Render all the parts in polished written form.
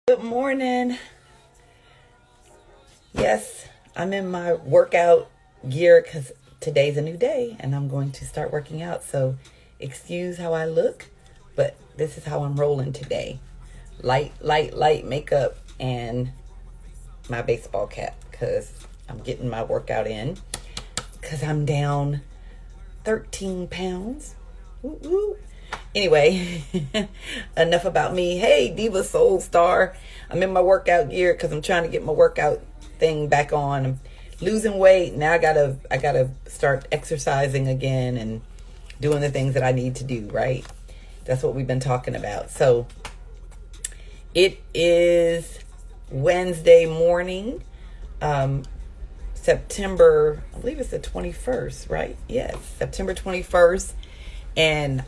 Good morning. Yes, I'm in my workout gear because today's a new day and I'm going to start working out. So, excuse how I look, but this is how I'm rolling today. Light makeup and my baseball cap because I'm getting my workout in because I'm down 13 pounds. Woo woo. Anyway, enough about me. Hey, Diva Soul Star. I'm in my workout gear because I'm trying to get my workout thing back on. I'm losing weight. Now I gotta start exercising again and doing the things that I need to do, right? That's what we've been talking about. So it is Wednesday morning, September, I believe it's the 21st, right? Yes, September 21st. And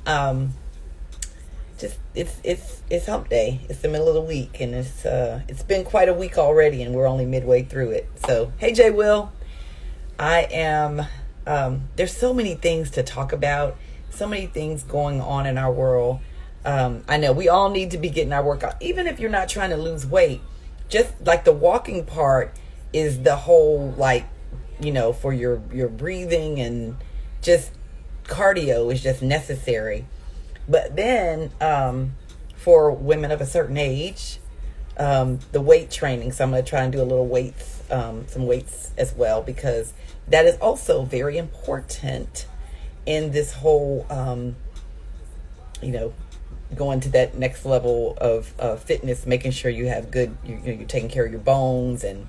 just it's hump day. It's the middle of the week, and it's been quite a week already, and we're only midway through it. So hey, Jay Will, I am. There's so many things to talk about, so many things going on in our world. I know we all need to be getting our workout, even if you're not trying to lose weight. Just like the walking part is the whole, like, for your breathing, and just cardio is just necessary. But then for women of a certain age, the weight training. So I'm going to try and do a little weights, some weights as well, because that is also very important in this whole, going to that next level of fitness, making sure you have good, you're taking care of your bones and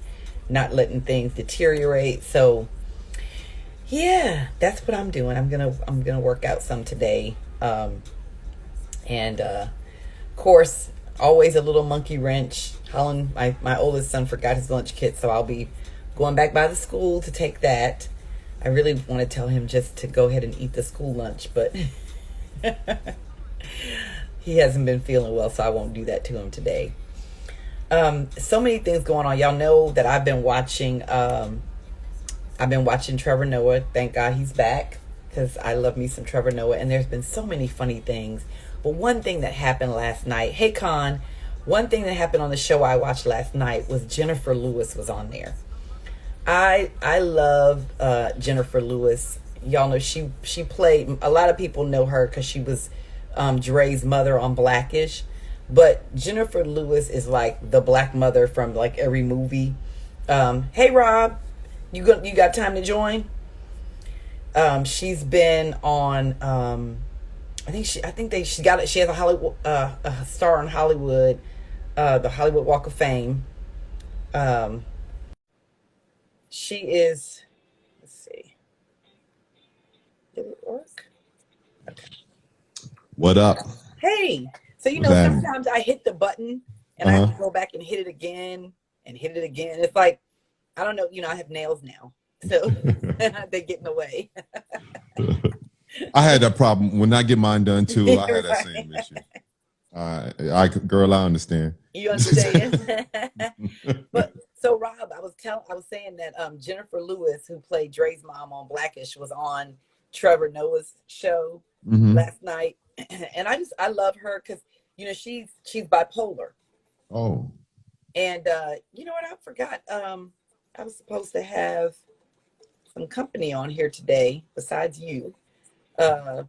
not letting things deteriorate. So yeah, that's what I'm doing. I'm gonna work out some today. And of course, always a little monkey wrench. Holland, my oldest son, forgot his lunch kit, so I'll be going back by the school to take that. I really want to tell him just to go ahead and eat the school lunch, but he hasn't been feeling well, so I won't do that to him today. So many things going on. Y'all know that I've been watching Trevor Noah. Thank God he's back, because I love me some Trevor Noah. And there's been so many funny things. But one thing that happened last night, hey Con, one thing that happened on the show I watched last night was Jennifer Lewis was on there. I love Jennifer Lewis. Y'all know she played, a lot of people know her because she was Dre's mother on Blackish. But Jennifer Lewis is like the black mother from like every movie. Hey Rob, you got time to join? She's been on. She has a Hollywood a star on Hollywood, the Hollywood Walk of Fame. She is. Let's see. Did it work? Okay. What up? Hey, so What's happening? sometimes I hit the button and I have Uh to go back and hit it again and hit it again. It's like, I don't know. I have nails now, so huh. they get in the way. I had that problem when I get mine done too. I had that same Right. issue. Girl, I understand. You understand? But so Rob, I was saying that Jennifer Lewis, who played Dre's mom on Blackish, was on Trevor Noah's show hmm last night, and I love her because she's bipolar, Oh, and you know what, I forgot, I was supposed to have some company on here today besides you. Uh,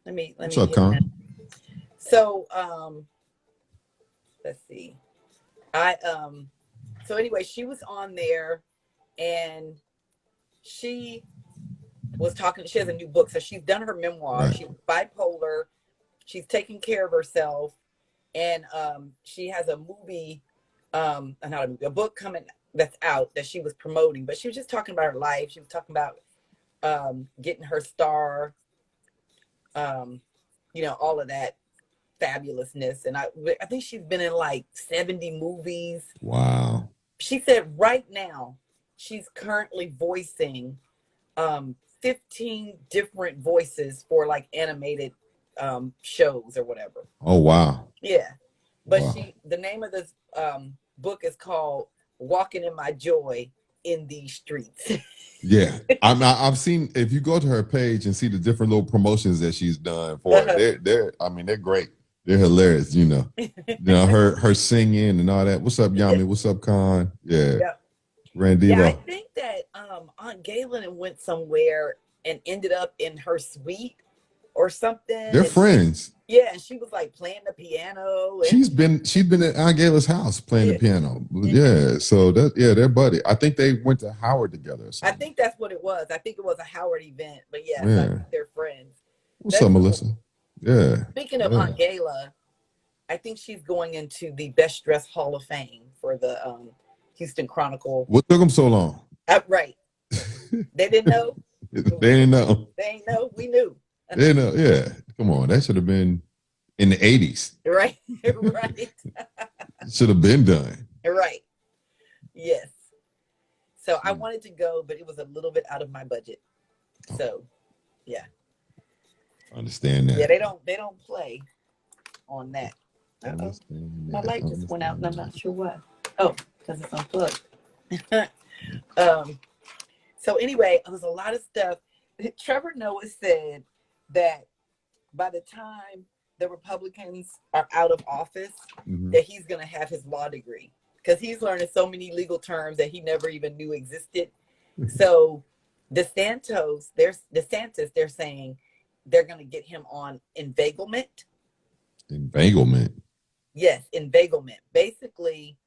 let what's me up, hit that. Con? So let's see. I So anyway, she was on there, and she was talking. She has a new book, so she's done her memoir. Right. She's bipolar. She's taking care of herself, and she has a movie, not a movie, a book coming that's out that she was promoting. But she was just talking about her life. She was talking about getting her star, all of that fabulousness. And I think she's been in like 70 movies. Wow. She said right now she's currently voicing 15 different voices for like animated shows or whatever. Oh, wow. Yeah. But Wow. the name of this book is called Walking in My Joy in These Streets. Yeah. I've seen, if you go to her page and see the different little promotions that she's done for it, Uh-huh. they're I mean, they're great. They're hilarious, you know. Her singing and all that. What's up, Yami? What's up, Khan? Yeah. Yeah. Yeah, I Randito. think that Aunt Galen went somewhere and ended up in her suite or something. They're And friends. yeah, and she was like playing the piano. And She's been at Aunt Gayla's house playing the yeah. piano. Yeah. So they're buddy. I think they went to Howard together or I something. think that's what it was. I think it was a Howard event. But yes, I Yeah. think they're friends. What's up, That's cool. Melissa? Yeah. Speaking of Yeah. Aunt Gayla, I think she's going into the Best Dressed Hall of Fame for the Houston Chronicle. What took them so long? Right. They didn't know. They didn't know. They ain't know. We knew. They didn't know. Yeah. Come on. That should have been in the 80s. Right. Right. Should have been done. Right. Yes. So I wanted to go, but it was a little bit out of my budget. So, yeah. I understand that. Yeah, they don't play on that. My light just went out, and I'm not sure why. Oh, because it's unplugged. So anyway, it was a lot of stuff. Trevor Noah said that by the time the Republicans are out of office, that he's going to have his law degree, because he's learning so many legal terms that he never even knew existed. So DeSantis, they're saying they're going to get him on inveiglement. Inveiglement? Yes, inveiglement. Basically,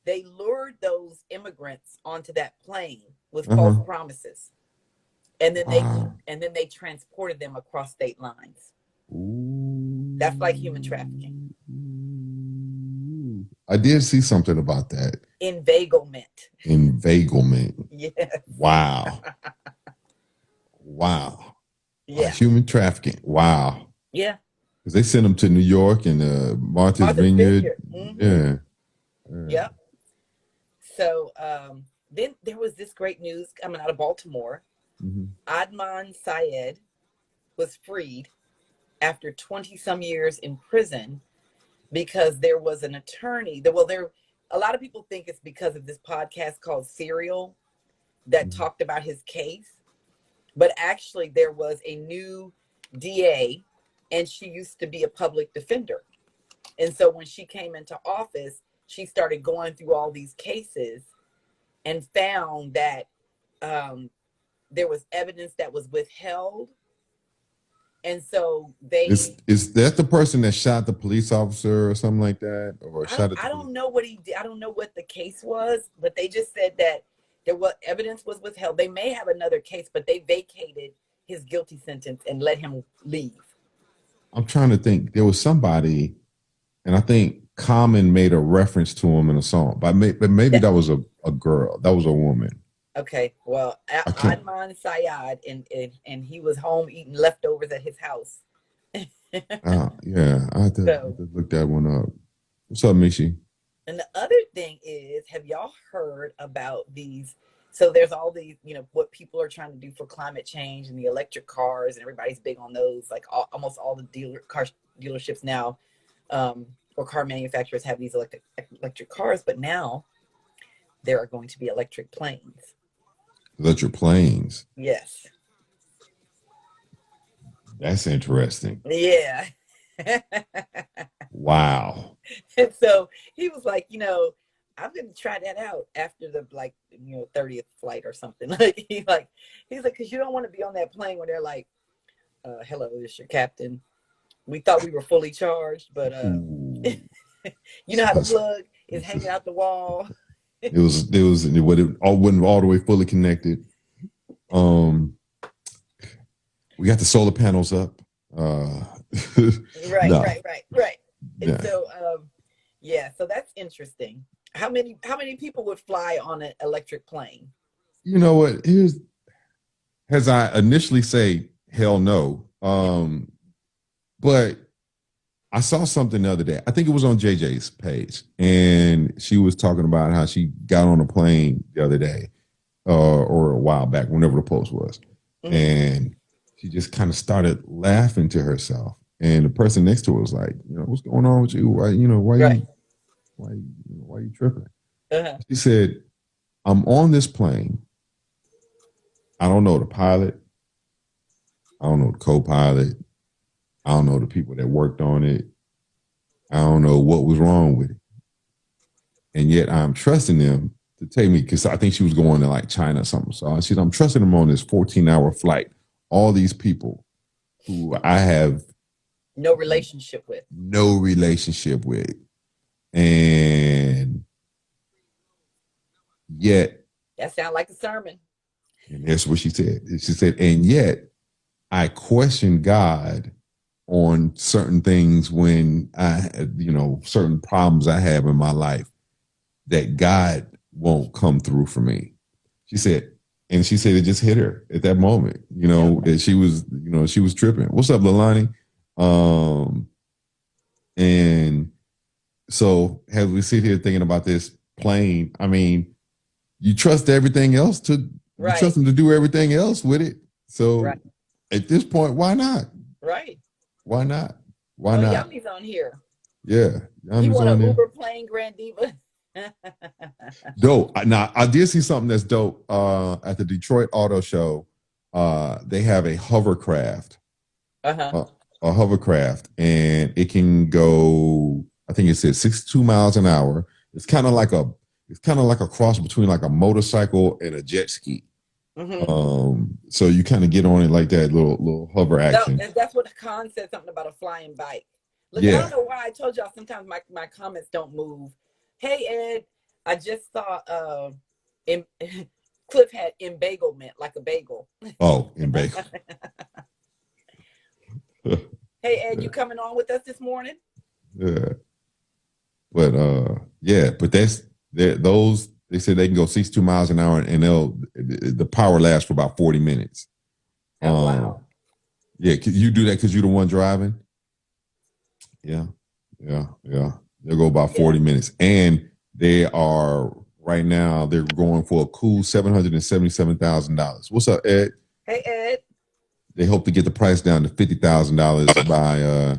they lured those immigrants onto that plane with false promises, and then they transported them across state lines. Ooh. That's like human trafficking. I did see something about that. Inveiglement. Yes. Wow. Wow. Yeah. Human trafficking. Wow. Yeah. Because they sent them to New York and Martha's Vineyard. Yeah. Yep. So then there was this great news coming out of Baltimore. Adnan Syed was freed after 20 some years in prison because there was an attorney. A lot of people think it's because of this podcast called Serial that talked about his case. But actually, there was a new DA, and she used to be a public defender. And so when she came into office, she started going through all these cases and found that there was evidence that was withheld. And so is that the person that shot the police officer or something like that? Or I don't know what he did. I don't know what the case was, but they just said that evidence was withheld. They may have another case, but they vacated his guilty sentence and let him leave. I'm trying to think. There was somebody, and I think Common made a reference to him in a song, but maybe that was a girl. That was a woman. Okay, well, Adnan Syed, and he was home eating leftovers at his house. Yeah, I have to look that one up. What's up, Mishi? And the other thing is, have y'all heard about these? So there's all these, what people are trying to do for climate change and the electric cars, and everybody's big on those. Like almost all the car dealerships now, or car manufacturers have these electric cars, but now there are going to be electric planes. Electric planes? Yes. That's interesting. Yeah. Wow. And so he was like, I'm going to try that out after the 30th flight or something. He's like, because you don't want to be on that plane when they're like, hello, this is your captain. We thought we were fully charged, but you know how the plug is hanging out the wall. It wasn't all the way fully connected. We got the solar panels up. Right. And so, so that's interesting. How many people would fly on an electric plane? You know what? As I initially say, hell no. But I saw something the other day. I think it was on JJ's page, and she was talking about how she got on a plane the other day, or a while back, whenever the post was, and she just kind of started laughing to herself. And the person next to her was like, what's going on with you? Why you tripping? She said, I'm on this plane. I don't know the pilot. I don't know the co-pilot. I don't know the people that worked on it. I don't know what was wrong with it. And yet I'm trusting them to take me, because I think she was going to like China or something. So I said, I'm trusting them on this 14-hour flight. All these people who I have No relationship with. no relationship with. And yet, That sounds like a sermon. and that's what she said. She said, and yet I question God on certain things when certain problems I have in my life, that God won't come through for me. She said, and she said it just hit her at that moment, that she was tripping. What's up, Lalani? And so as we sit here thinking about this plane, I mean, you trust everything else you trust them to do everything else with it. So at this point, why not? Right. Why not? Why not? Yummy's on here. Yeah. You want an Uber plane, Grand Diva? Dope. Now I did see something that's dope. At the Detroit Auto Show, they have a hovercraft. A hovercraft, and it can go, I think it says 62 miles an hour. It's kind of like a cross between like a motorcycle and a jet ski. So you kind of get on it like that little hover action. No, that's what Khan said, something about a flying bike. Look, I don't know why I told y'all sometimes my comments don't move. Hey Ed, I just saw Cliff had embagglement, like a bagel. Oh, embagglement. Hey Ed, you coming on with us this morning? Yeah. But but those, they said they can go 62 miles an hour, and the power lasts for about 40 minutes. Oh, wow. Yeah, you do that because you're the one driving? Yeah. They'll go about 40 minutes. And they are, right now, they're going for a cool $777,000. What's up, Ed? Hey, Ed. They hope to get the price down to $50,000 by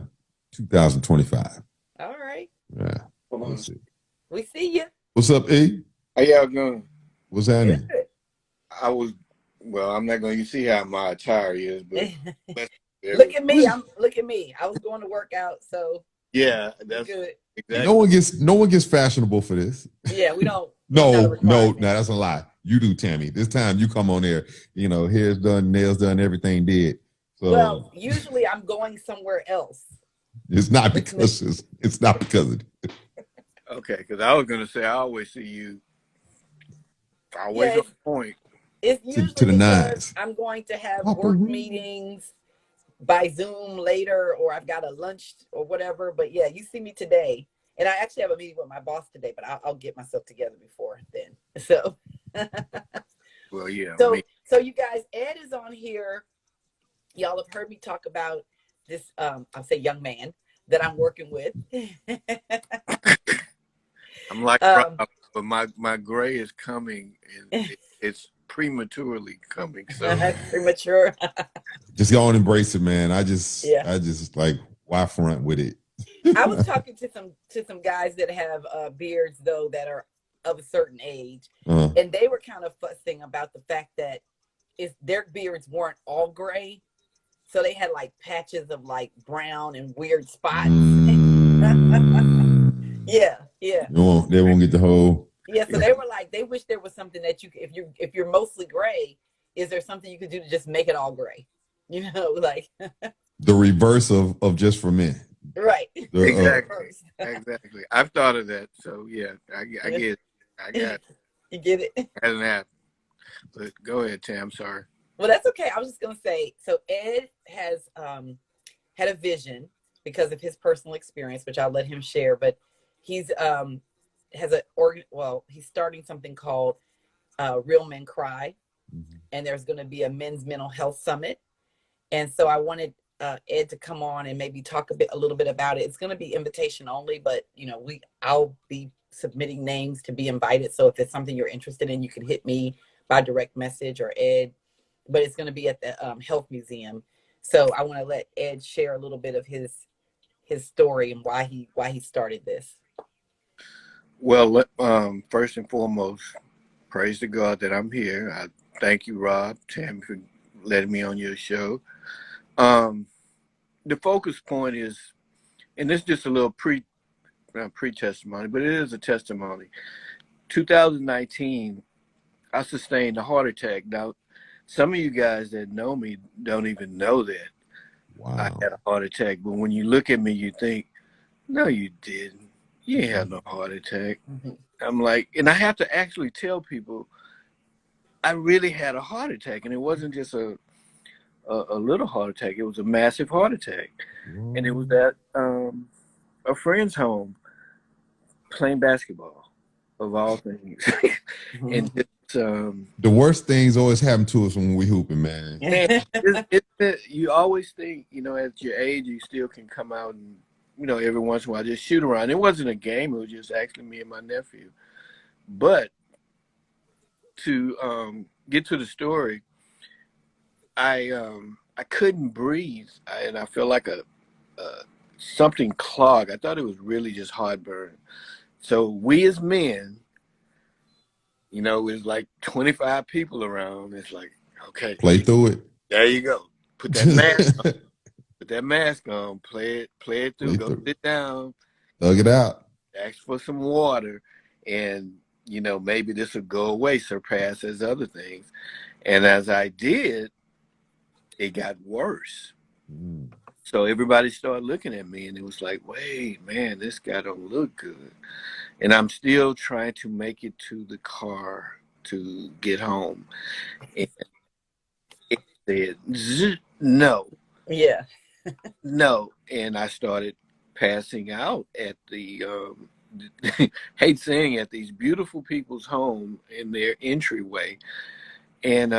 2025. All right. Yeah. We see you. What's up, E? How y'all doing? What's happening? I'm not going to see how my attire is, but look at me. Look at me. I was going to work out, so yeah, that's good. Exactly. No one gets fashionable for this. Yeah, we don't. No, that's a lie. You do, Tammy. This time you come on there, hair's done, nails done, everything did. So, well, usually I'm going somewhere else. It's not because of it. Okay, because I was going to say, I always see you always on point. It's usually to the nines. I'm going to have work meetings by Zoom later, or I've got a lunch or whatever. But yeah, you see me today. And I actually have a meeting with my boss today, but I'll get myself together before then. So, well, yeah. So you guys, Ed is on here. Y'all have heard me talk about this, I'll say young man that I'm working with. I'm like, but my gray is coming, and it's prematurely coming. So premature. Just go and embrace it, man. I just like, why front with it? I was talking to some guys that have beards though that are of a certain age, and they were kind of fussing about the fact that their beards weren't all gray, so they had like patches of like brown and weird spots. Yeah. They won't get the whole. Yeah, so they were like, they wish there was something that if you're mostly gray, is there something you could do to just make it all gray? Like the reverse of just for men. Right. Exactly. I've thought of that. So yeah, I get it. I got it. You get it? It hasn't happened. But go ahead, Tam. Sorry. Well, that's okay. I was just gonna say, so Ed has had a vision because of his personal experience, which I'll let him share, but he's he's starting something called Real Men Cry, and there's going to be a men's mental health summit. And so I wanted Ed to come on and maybe talk a little bit about it. It's going to be invitation only, but I'll be submitting names to be invited. So if it's something you're interested in, you can hit me by direct message or Ed. But it's going to be at the Health Museum. So I want to let Ed share a little bit of his story and why he started this. Well, first and foremost, praise to God that I'm here. I thank you, Rob, Tam, for letting me on your show. The focus point is, and this is just a little pre-testimony, but it is a testimony. 2019, I sustained a heart attack. Now, some of you guys that know me don't even know that I Wow. had a heart attack. But when you look at me, you think, no, you didn't. You ain't had no heart attack. I'm like, and I have to actually tell people I really had a heart attack, and it wasn't just a little heart attack. It was a massive heart attack, and it was at a friend's home playing basketball, of all things. And it's, The worst things always happen to us when we hooping, man. man, you always think, you know, at your age, you still can come out and, you know, every once in a while just shoot around. It wasn't a game. It was just actually me and my nephew. But to get to the story, I couldn't breathe, and I felt like a something clogged. I thought it was really just heartburn. So we as men, you know, it's like 25 people around. It's like, okay, Play through it. there you go. Put that mask on. Put that mask on. Play it through. Go sit down. Thug it out. Ask for some water, and you know, maybe this will go away, surpass as other things. And as I did, it got worse. So everybody started looking at me, and it was like, wait, man, this guy don't look good. And I'm still trying to make it to the car to get home. And it said, no. Yeah. No. And I started passing out at the, hate saying, at these beautiful people's home in their entryway. And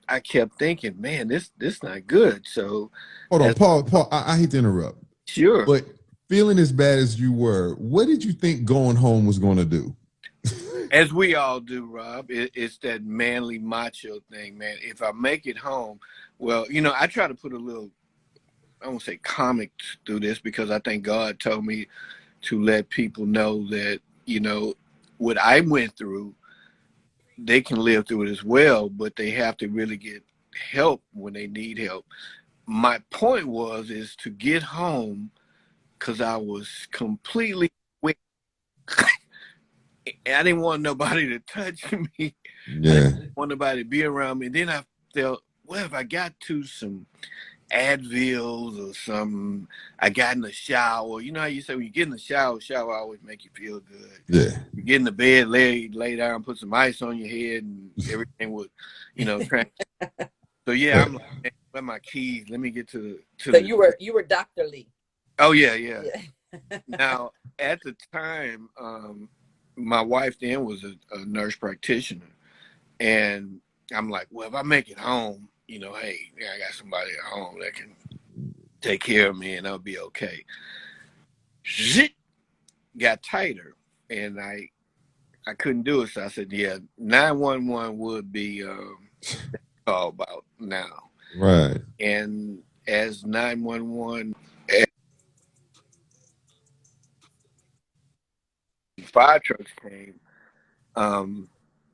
I kept thinking, man, this not good. So hold on, Paul, I hate to interrupt. Sure. But feeling as bad as you were, what did you think going home was going to do? As we all do, Rob, it's that manly macho thing, man. If I make it home, well, you know, I try to put a little, I won't say comic through this, because I think God told me to let people know that, you know, what I went through, they can live through it as well, but they have to really get help when they need help. My point is to get home, because I was completely weak. I didn't want nobody to touch me. Yeah. I didn't want nobody to be around me. Then I felt, well, if I got to some Advils or something, I got in the shower. You know how you say when you get in the shower always make you feel good. Yeah. You get in the bed, lay down, put some ice on your head, and everything would, you know, So yeah, I'm like, man, where are my keys? Let me get to So the. you were Dr. Lee. Oh yeah. Now at the time, my wife then was a nurse practitioner, and I'm like, well, if I make it home, you know, hey, I got somebody at home that can take care of me, and I'll be okay. Zit got tighter, and I couldn't do it, so I said, yeah, 911 would be all about now. Right. And as 911 fire trucks came,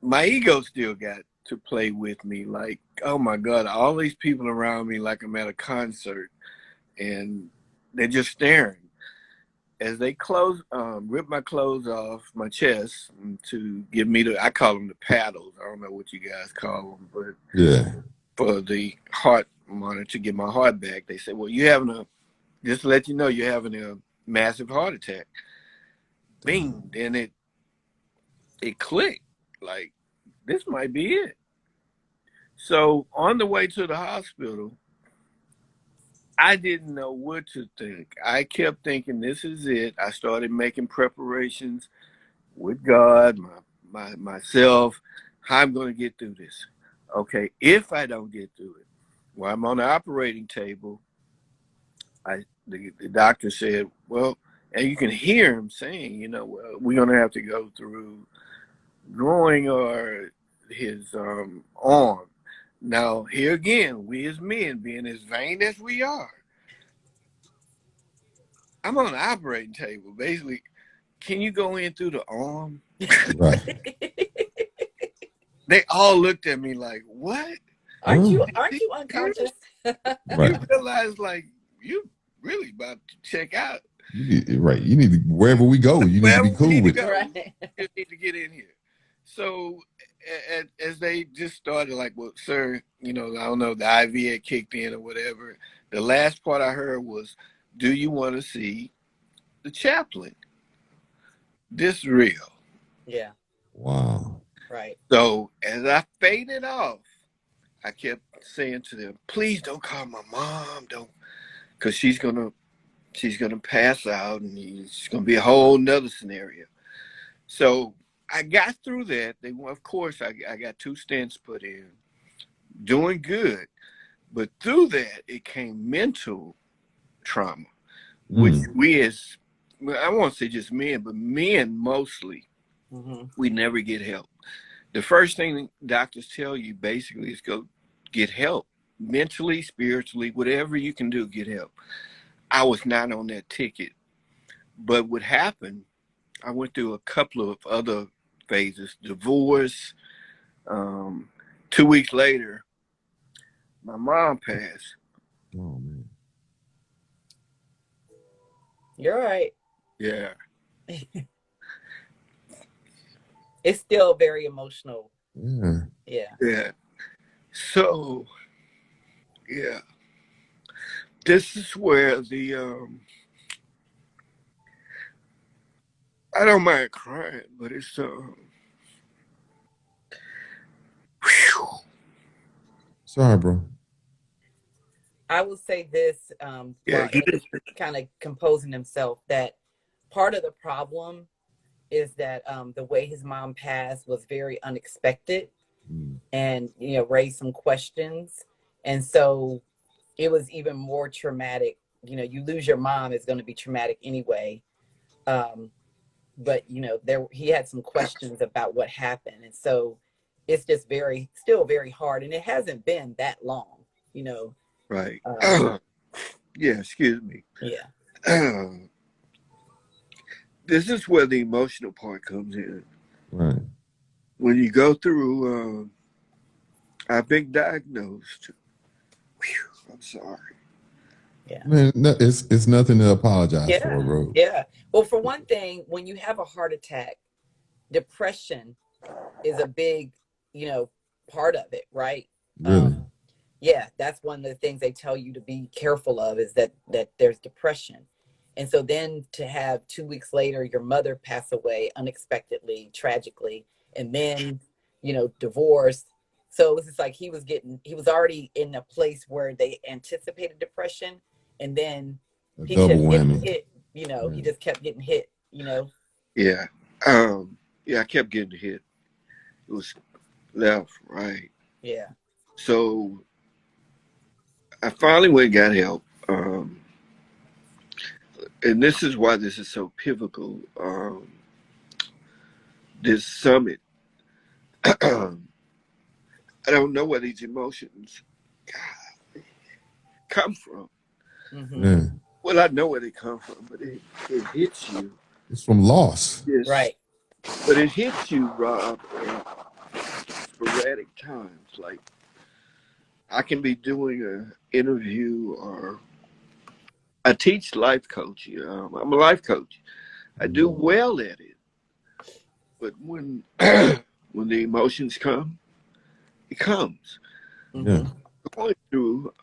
my ego still got to play with me. Like, oh my God, all these people around me, like I'm at a concert, and they're just staring. As they rip my clothes off my chest to give me I call them the paddles. I don't know what you guys call them, but yeah, for the heart monitor to get my heart back, they said, well, just to let you know, you're having a massive heart attack. Bing, then it clicked, like, this might be it. So on the way to the hospital, I didn't know what to think. I kept thinking, this is it. I started making preparations with God, myself, how I'm going to get through this. Okay, if I don't get through it, while I'm on the operating table, the doctor said, well, and you can hear him saying, you know, well, we're going to have to go through growing or his arm. Now, here again, we as men, being as vain as we are, I'm on the operating table. Basically, can you go in through the arm? right. They all looked at me like, what? Aren't you unconscious? Right. You realize, like, you really about to check out. Right. You need to, wherever we go, you need to Wherever be we cool need to with it. go, Right. we just need to get in here. So as they just started, like, well, sir, I don't know, the IV had kicked in or whatever. The last part I heard was, do you want to see the chaplain? This real. Yeah. Wow. Right. So as I faded off, I kept saying to them, please don't call my mom, don't, because she's gonna pass out and it's gonna be a whole nother scenario. So I got through that. Of course, I got 2 stents put in, doing good. But through that, it came mental trauma, which we as, well, I won't say just men, but men mostly, we never get help. The first thing doctors tell you basically is go get help, mentally, spiritually, whatever you can do, get help. I was not on that ticket. But what happened, I went through a couple of other phases, divorce. 2 weeks later, my mom passed. Oh man. You're right. Yeah. It's still very emotional. Yeah. Yeah. Yeah. So, yeah. This is where the I don't mind crying, but it's Sorry, bro. I will say this, yeah, while Ed kind of composing himself, that part of the problem is that the way his mom passed was very unexpected and, raised some questions. And so it was even more traumatic. You lose your mom, is going to be traumatic anyway. But, he had some questions about what happened. And so it's just still very hard. And it hasn't been that long, right. Um, Yeah, excuse me. yeah. This is where the emotional part comes in. Right. When you go through, I've been diagnosed. Whew, I'm sorry. Yeah. Man, no, it's nothing to apologize for, bro. Yeah. Well, for one thing, when you have a heart attack, depression is a big, part of it, right? Really? Yeah, that's one of the things they tell you to be careful of, is that there's depression. And so then to have 2 weeks later your mother pass away unexpectedly, tragically, and then, divorced. So it was just like he was already in a place where they anticipated depression, and then A he double kept getting whammy. hit, he just kept getting hit. Yeah. Yeah, I kept getting hit. It was left, right. Yeah. So I finally went and got help. And this is why this is so pivotal. This summit, I don't know where these emotions come from. Yeah. Well, I know where they come from, but it hits you. It's from loss. Yes. Right. But it hits you, Rob, at sporadic times. Like, I can be doing an interview, or I teach life coaching. I'm a life coach. I do well at it. But when when the emotions come, it comes. Yeah. Going through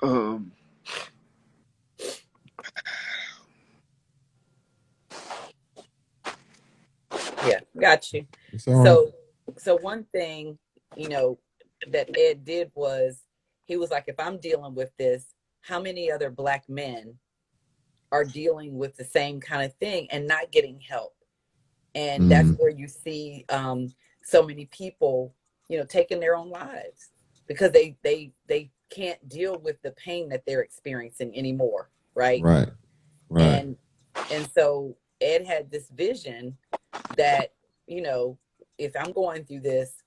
Yeah, got you. It's all right. So one thing, that Ed did was, he was like, if I'm dealing with this, how many other Black men are dealing with the same kind of thing and not getting help? And that's where you see so many people, taking their own lives because they can't deal with the pain that they're experiencing anymore, right? Right. Right. And so Ed had this vision that, if I'm going through this,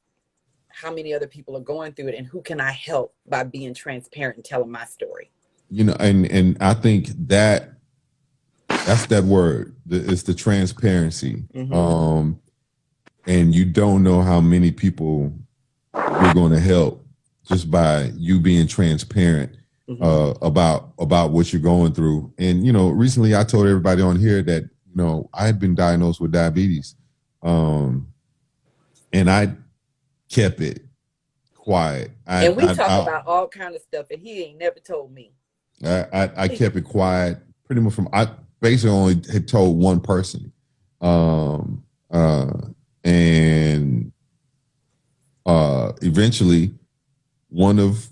how many other people are going through it, and who can I help by being transparent and telling my story? And I think that's that word. It's the transparency. And you don't know how many people you're going to help just by you being transparent about what you're going through. And recently I told everybody on here that I had been diagnosed with diabetes, and I kept it quiet. And we talk about all kind of stuff, and he ain't never told me. I kept it quiet pretty much I basically only had told one person. Um, and eventually one of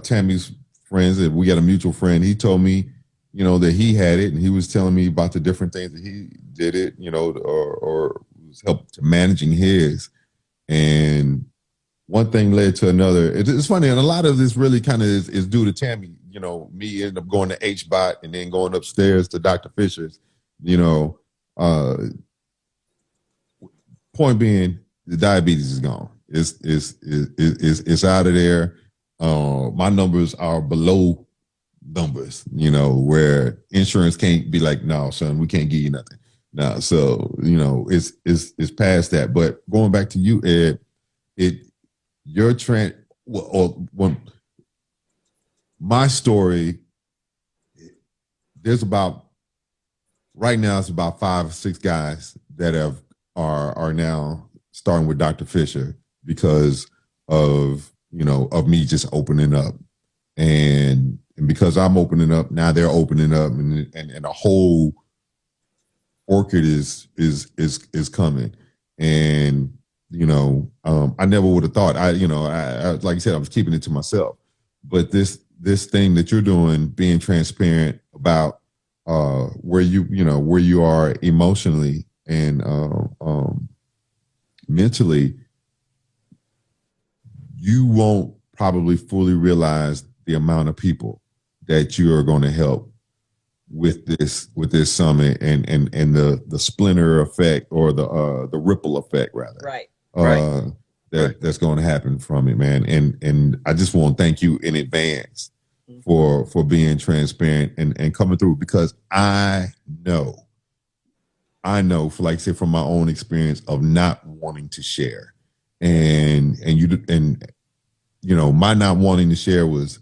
Tammy's friends, that we got a mutual friend, he told me, that he had it, and he was telling me about the different things that he did it, or was help to managing his. And one thing led to another. It's funny, and a lot of this really kind of is due to Tammy. Me ended up going to HBOT and then going upstairs to Dr. Fisher's. Uh, Point being, the diabetes is gone. It's out of there. My numbers are below numbers. Where insurance can't be like, no, son, we can't give you nothing. No, so it's past that. But going back to you, Ed, your trend, my story, there's about, right now it's about 5 or 6 guys that are now starting with Dr. Fisher because of me just opening up, and because I'm opening up, now they're opening up, and a whole orchid is coming. And I never would have thought. I like I said, I was keeping it to myself. But this thing that you're doing, being transparent about where you are emotionally and mentally, you won't probably fully realize the amount of people that you are going to help with this summit, and the splinter effect, or the ripple effect, rather. Right. That's going to happen from it, man. And I just want to thank you in advance for being transparent and coming through, because I know, for, like I said, from my own experience of not wanting to share, and my not wanting to share was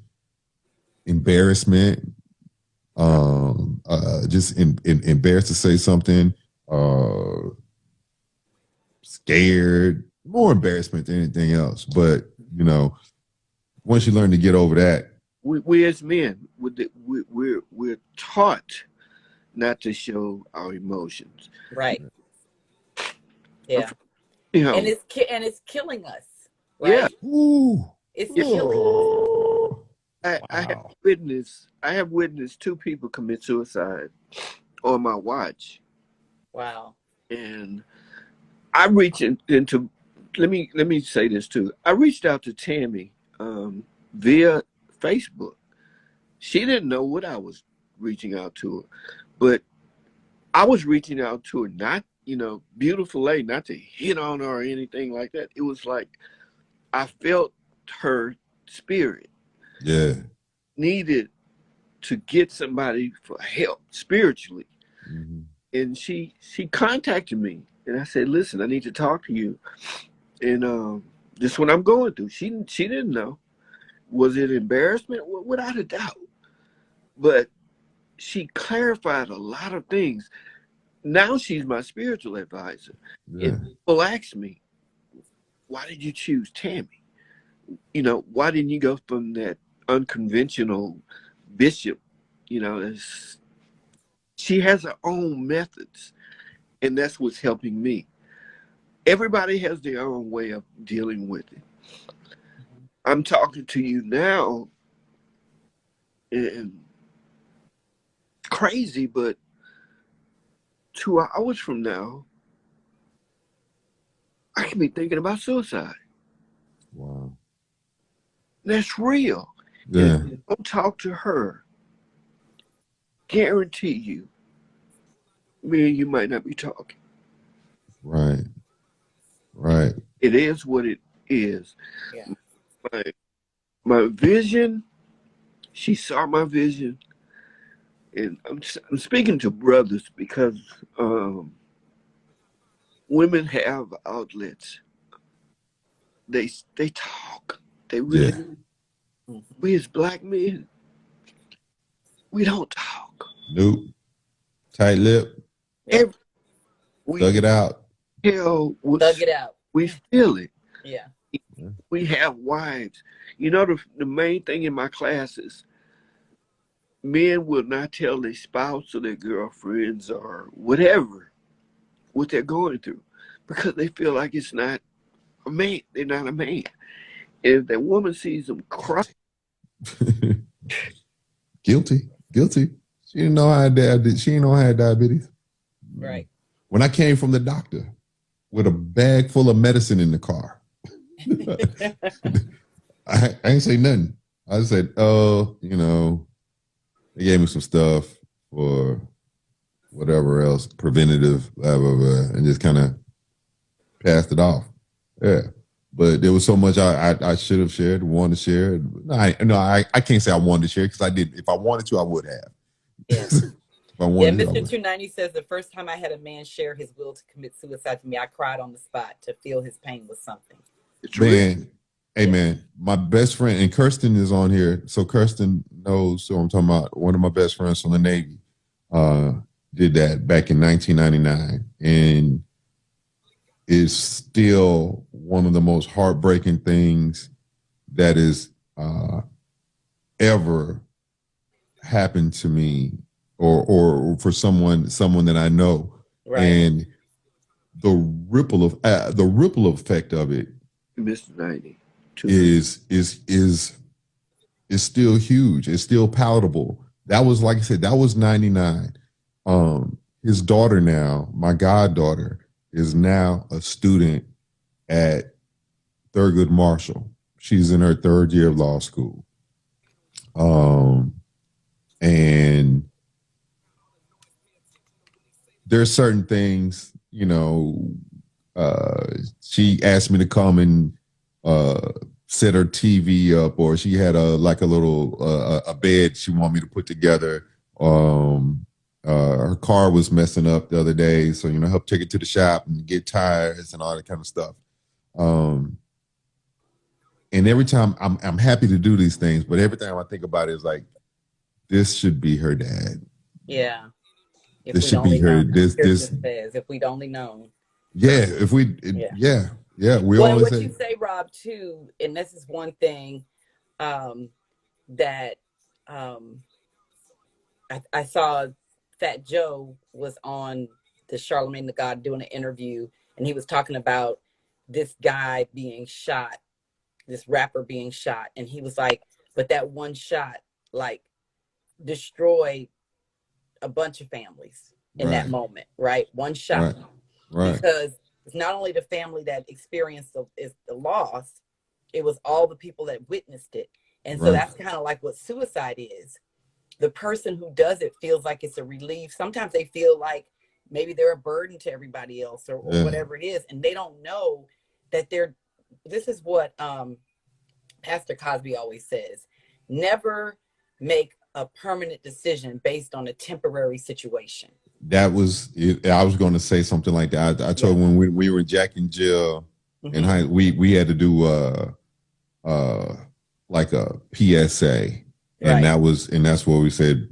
embarrassment, just embarrassed to say something, scared, more embarrassment than anything else. But once you learn to get over that, we as men, we're taught not to show our emotions. Right. Yeah. And it's killing us. Right? Yeah. Ooh. It's killing us. I have witnessed 2 people commit suicide on my watch. Wow. And I reached into, let me say this too. I reached out to Tammy via Facebook. She didn't know what I was reaching out to her, but I was reaching out to her, not, beautiful lady, not to hit on her or anything like that. It was like I felt her spirit. Yeah. Needed to get somebody for help spiritually. Mm-hmm. And she contacted me, and I said, listen, I need to talk to you. And this is what I'm going through. She didn't know. Was it embarrassment? Without a doubt. But she clarified a lot of things. Now she's my spiritual advisor. Yeah. And people ask me, why did you choose Tammy? Why didn't you go from that unconventional bishop? She has her own methods, and that's what's helping me. Everybody has their own way of dealing with it. I'm talking to you now, and crazy, but 2 hours from now, I can be thinking about suicide. Wow. That's real. Yeah. And if you don't talk to her, guarantee you, me and you might not be talking. Right. Right. It is what it is. Yeah. My vision, she saw my vision. And I'm speaking to brothers because women have outlets. They talk. They really. We as black men, we don't talk. Nope. Tight lip. Every, we Thug it out. tell what Thug it out. we feel it. Yeah. We have wives. You know, the main thing in my classes, men will not tell their spouse or their girlfriends or whatever what they're going through because they feel like it's not a man. They're not a man. And if that woman sees them cry, Guilty. She didn't know I had diabetes. She didn't know I had diabetes. Right. When I came from the doctor with a bag full of medicine in the car, I ain't say nothing. I just said, "Oh, they gave me some stuff for whatever else, preventative, blah blah blah," and just kind of passed it off. Yeah, but there was so much I should have shared, wanted to share. I can't say I wanted to share because I did. If I wanted to, I would have. Yeah. If I wanted Yeah, to, I Mr. would. 290 says the first time I had a man share his will to commit suicide to me, I cried on the spot to feel his pain was something. it's real. Man, hey man, my best friend, and Kirsten is on here, so Kirsten knows who I'm talking about. One of my best friends from the Navy did that back in 1999, and is still one of the most heartbreaking things that is ever happened to me or for someone that I know. Right. And the ripple effect of it Mr. 90. is still huge. It's still palatable. That was, like I said, that was 99. His daughter now, my goddaughter, is now a student at Thurgood Marshall. She's in her third year of law school. And there's certain things, she asked me to come and set her TV up, or she had a little a bed she wanted me to put together. Her car was messing up the other day, so help take it to the shop and get tires and all that kind of stuff. And every time I'm happy to do these things, but every time I think about it is like, this should be her dad. Yeah. If this should be her. This says, if we'd only known. Yeah. If we. Yeah. We well, always what say. You say, Rob, too, and this is one thing that I saw. Fat Joe was on the Charlemagne the God doing an interview, and he was talking about this guy being shot, this rapper being shot, and he was like, but that one shot like destroyed a bunch of families in that moment, right? One shot. Right. Because it's not only the family that experienced the loss, it was all the people that witnessed it. And so that's kind of like what suicide is. The person who does it feels like it's a relief. Sometimes they feel like maybe they're a burden to everybody else or whatever it is. And they don't know that this is what Pastor Cosby always says, never make a permanent decision based on a temporary situation. That was it. I was going to say something like that. I told when we were in Jack and Jill and we had to do like a PSA. And that's what we said.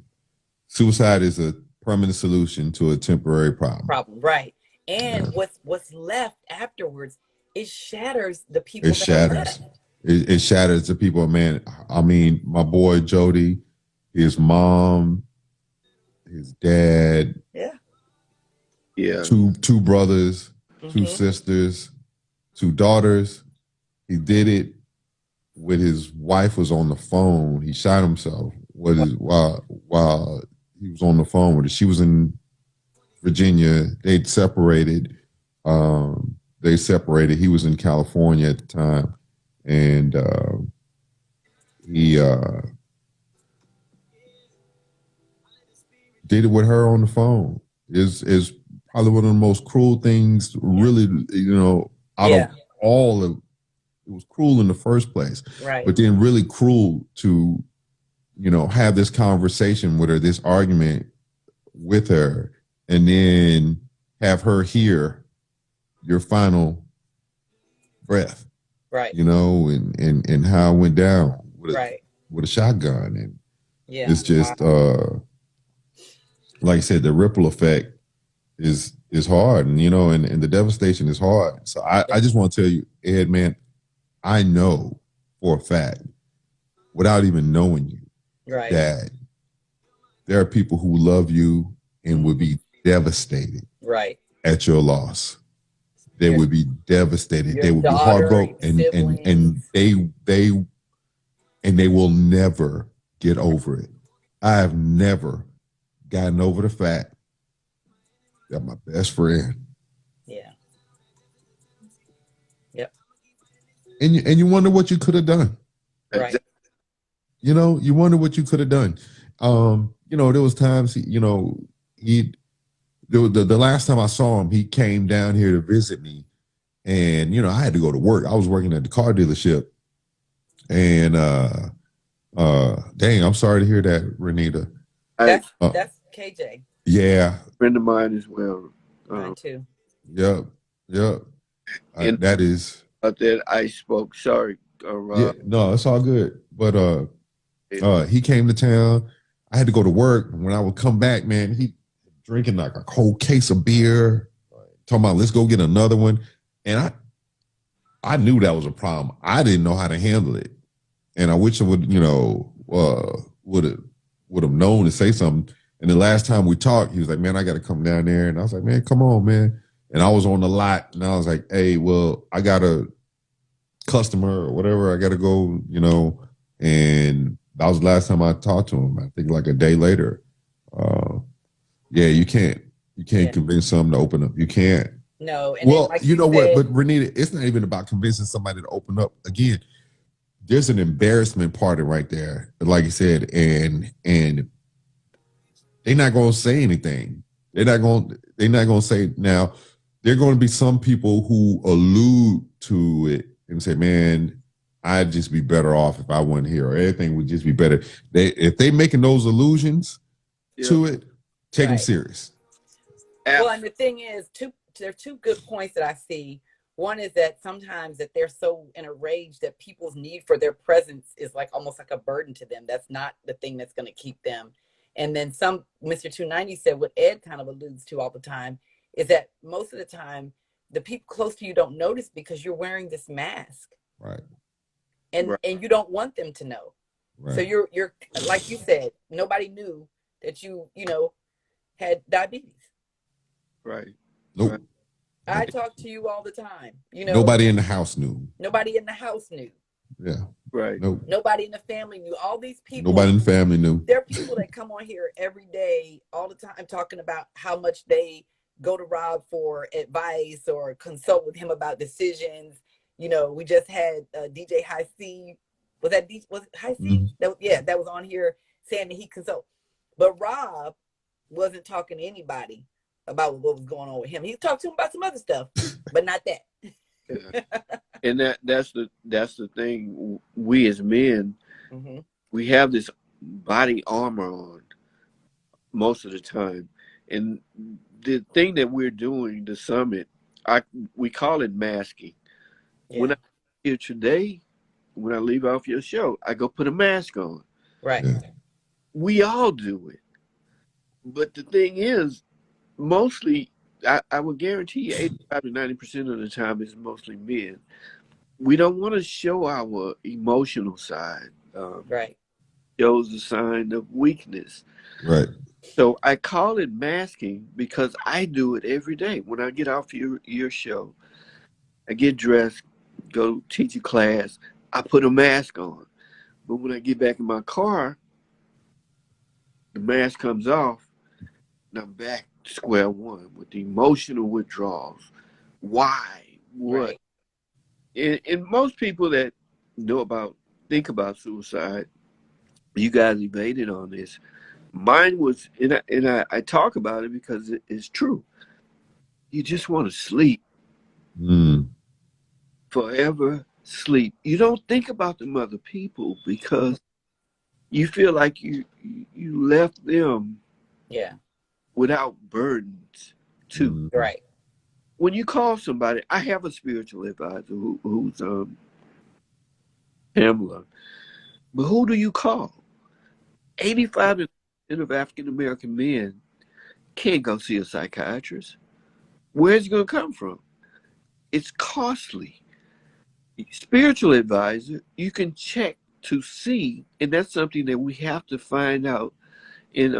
Suicide is a permanent solution to a temporary problem. Right. And what's left afterwards, it shatters the people. It shatters the people. Man, I mean, my boy Jody, his mom, his dad, two brothers, two sisters, two daughters. He did it when his wife was on the phone. He shot himself while he was on the phone with her. She was in Virginia. They'd separated. He was in California at the time, and he did it with her on the phone. Is probably one of the most cruel things, really, out of all of. It was cruel in the first place, but then really cruel to, have this conversation with her, this argument with her, and then have her hear your final breath, and how it went down. with a shotgun, and Yeah. it's just like I said, the ripple effect is hard, and and the devastation is hard. So I just want to tell you, Ed, man, I know for a fact, without even knowing you, Right. that there are people who love you and would be devastated Right. at your loss. They Your would be devastated. your They would be daughter, your heartbroken, and siblings. they will never get over it. I have never gotten over the fact that my best friend, Yeah. Yep. and you wonder what you could have done. Right. You wonder what you could have done. There was times he the last time I saw him, he came down here to visit me, and I had to go to work. I was working at the car dealership, and dang, I'm sorry to hear that, Renita. That's KJ. Yeah, Friend of mine as well. Mine too. yep, yep. And That is, that I spoke. Sorry, yeah, Rob. no, it's all good. But he came to town. I had to go to work. When I would come back, man, he drinking like a whole case of beer, talking about let's go get another one. And I knew that was a problem. I didn't know how to handle it, and I wish I would, would have known to say something. And the last time we talked, he was like, "Man, I got to come down there," and I was like, "Man, come on, man." And I was on the lot, and I was like, "Hey, well, I got a customer or whatever. I got to go," and that was the last time I talked to him. I think like a day later. Yeah, you can't convince someone to open up. You can't. No, and then Well, like you you know what? said, But Renita, it's not even about convincing somebody to open up. Again, there's an embarrassment part right there, like you said, and they're not going to say anything. They're not going to say now. There are going to be some people who allude to it and say, "Man, I'd just be better off if I wasn't here, or everything would just be better." If they making those allusions to it, take them right. serious. Well, and the thing is, there are two good points that I see. One is that sometimes that they're so in a rage that people's need for their presence is like almost like a burden to them. That's not the thing that's going to keep them. And then Mr. 290 said what Ed kind of alludes to all the time is that most of the time the people close to you don't notice because you're wearing this mask. Right. And you don't want them to know. Right. So you're like you said, nobody knew that you had diabetes. Right. Nope. Right. I talk to you all the time. Nobody in the house knew. Nobody in the house knew. Yeah. Right. Nope. Nobody in the family knew. All these people. Nobody in the family knew. There are people that come on here every day, all the time, talking about how much they go to Rob for advice or consult with him about decisions. We just had DJ High C. Was it High C? Mm-hmm. That was on here saying that he consult. But Rob wasn't talking to anybody about what was going on with him. He talked to him about some other stuff, but not that. Yeah. And that's the thing. We as men, we have this body armor on most of the time, and the thing that we're doing, the summit, we call it masking. Yeah. When I here today, when I leave off your show, I go put a mask on. Right. Yeah. We all do it, but the thing is, mostly, I would guarantee you 85 to 90% of the time is mostly men. We don't want to show our emotional side. Right. Shows a sign of weakness. Right. So I call it masking because I do it every day. When I get off your show, I get dressed, go teach a class, I put a mask on. But when I get back in my car, the mask comes off, and I'm back to square one with the emotional withdrawals. Why? What? Right. And most people that think about suicide, you guys evaded on this. Mine was, and I talk about it because it's true. You just want to sleep. Forever sleep. You don't think about them other people because you feel like you left them without burdens too. Right. When you call somebody, I have a spiritual advisor who's Pamela. But who do you call? 85% of African American men can't go see a psychiatrist. Where's it going to come from? It's costly. Spiritual advisor, you can check to see, and that's something that we have to find out. And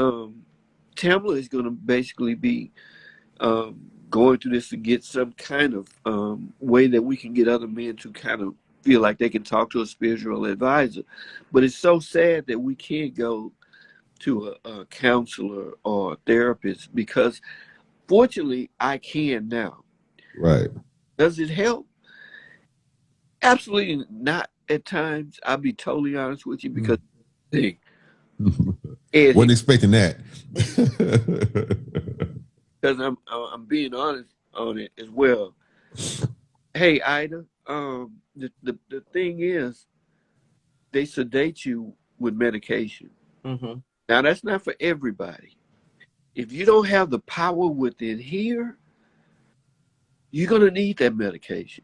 Tamla is going to basically be going through this to get some kind of way that we can get other men to kind of feel like they can talk to a spiritual advisor. But it's so sad that we can't go to a counselor or a therapist, because fortunately I can now. Right. Does it help? Absolutely not at times. I'll be totally honest with you, because Ed, Wasn't expecting that. because I'm being honest on it as well. Hey, Ida, the thing is, they sedate you with medication. Mm-hmm. Now, that's not for everybody. If you don't have the power within here, you're going to need that medication.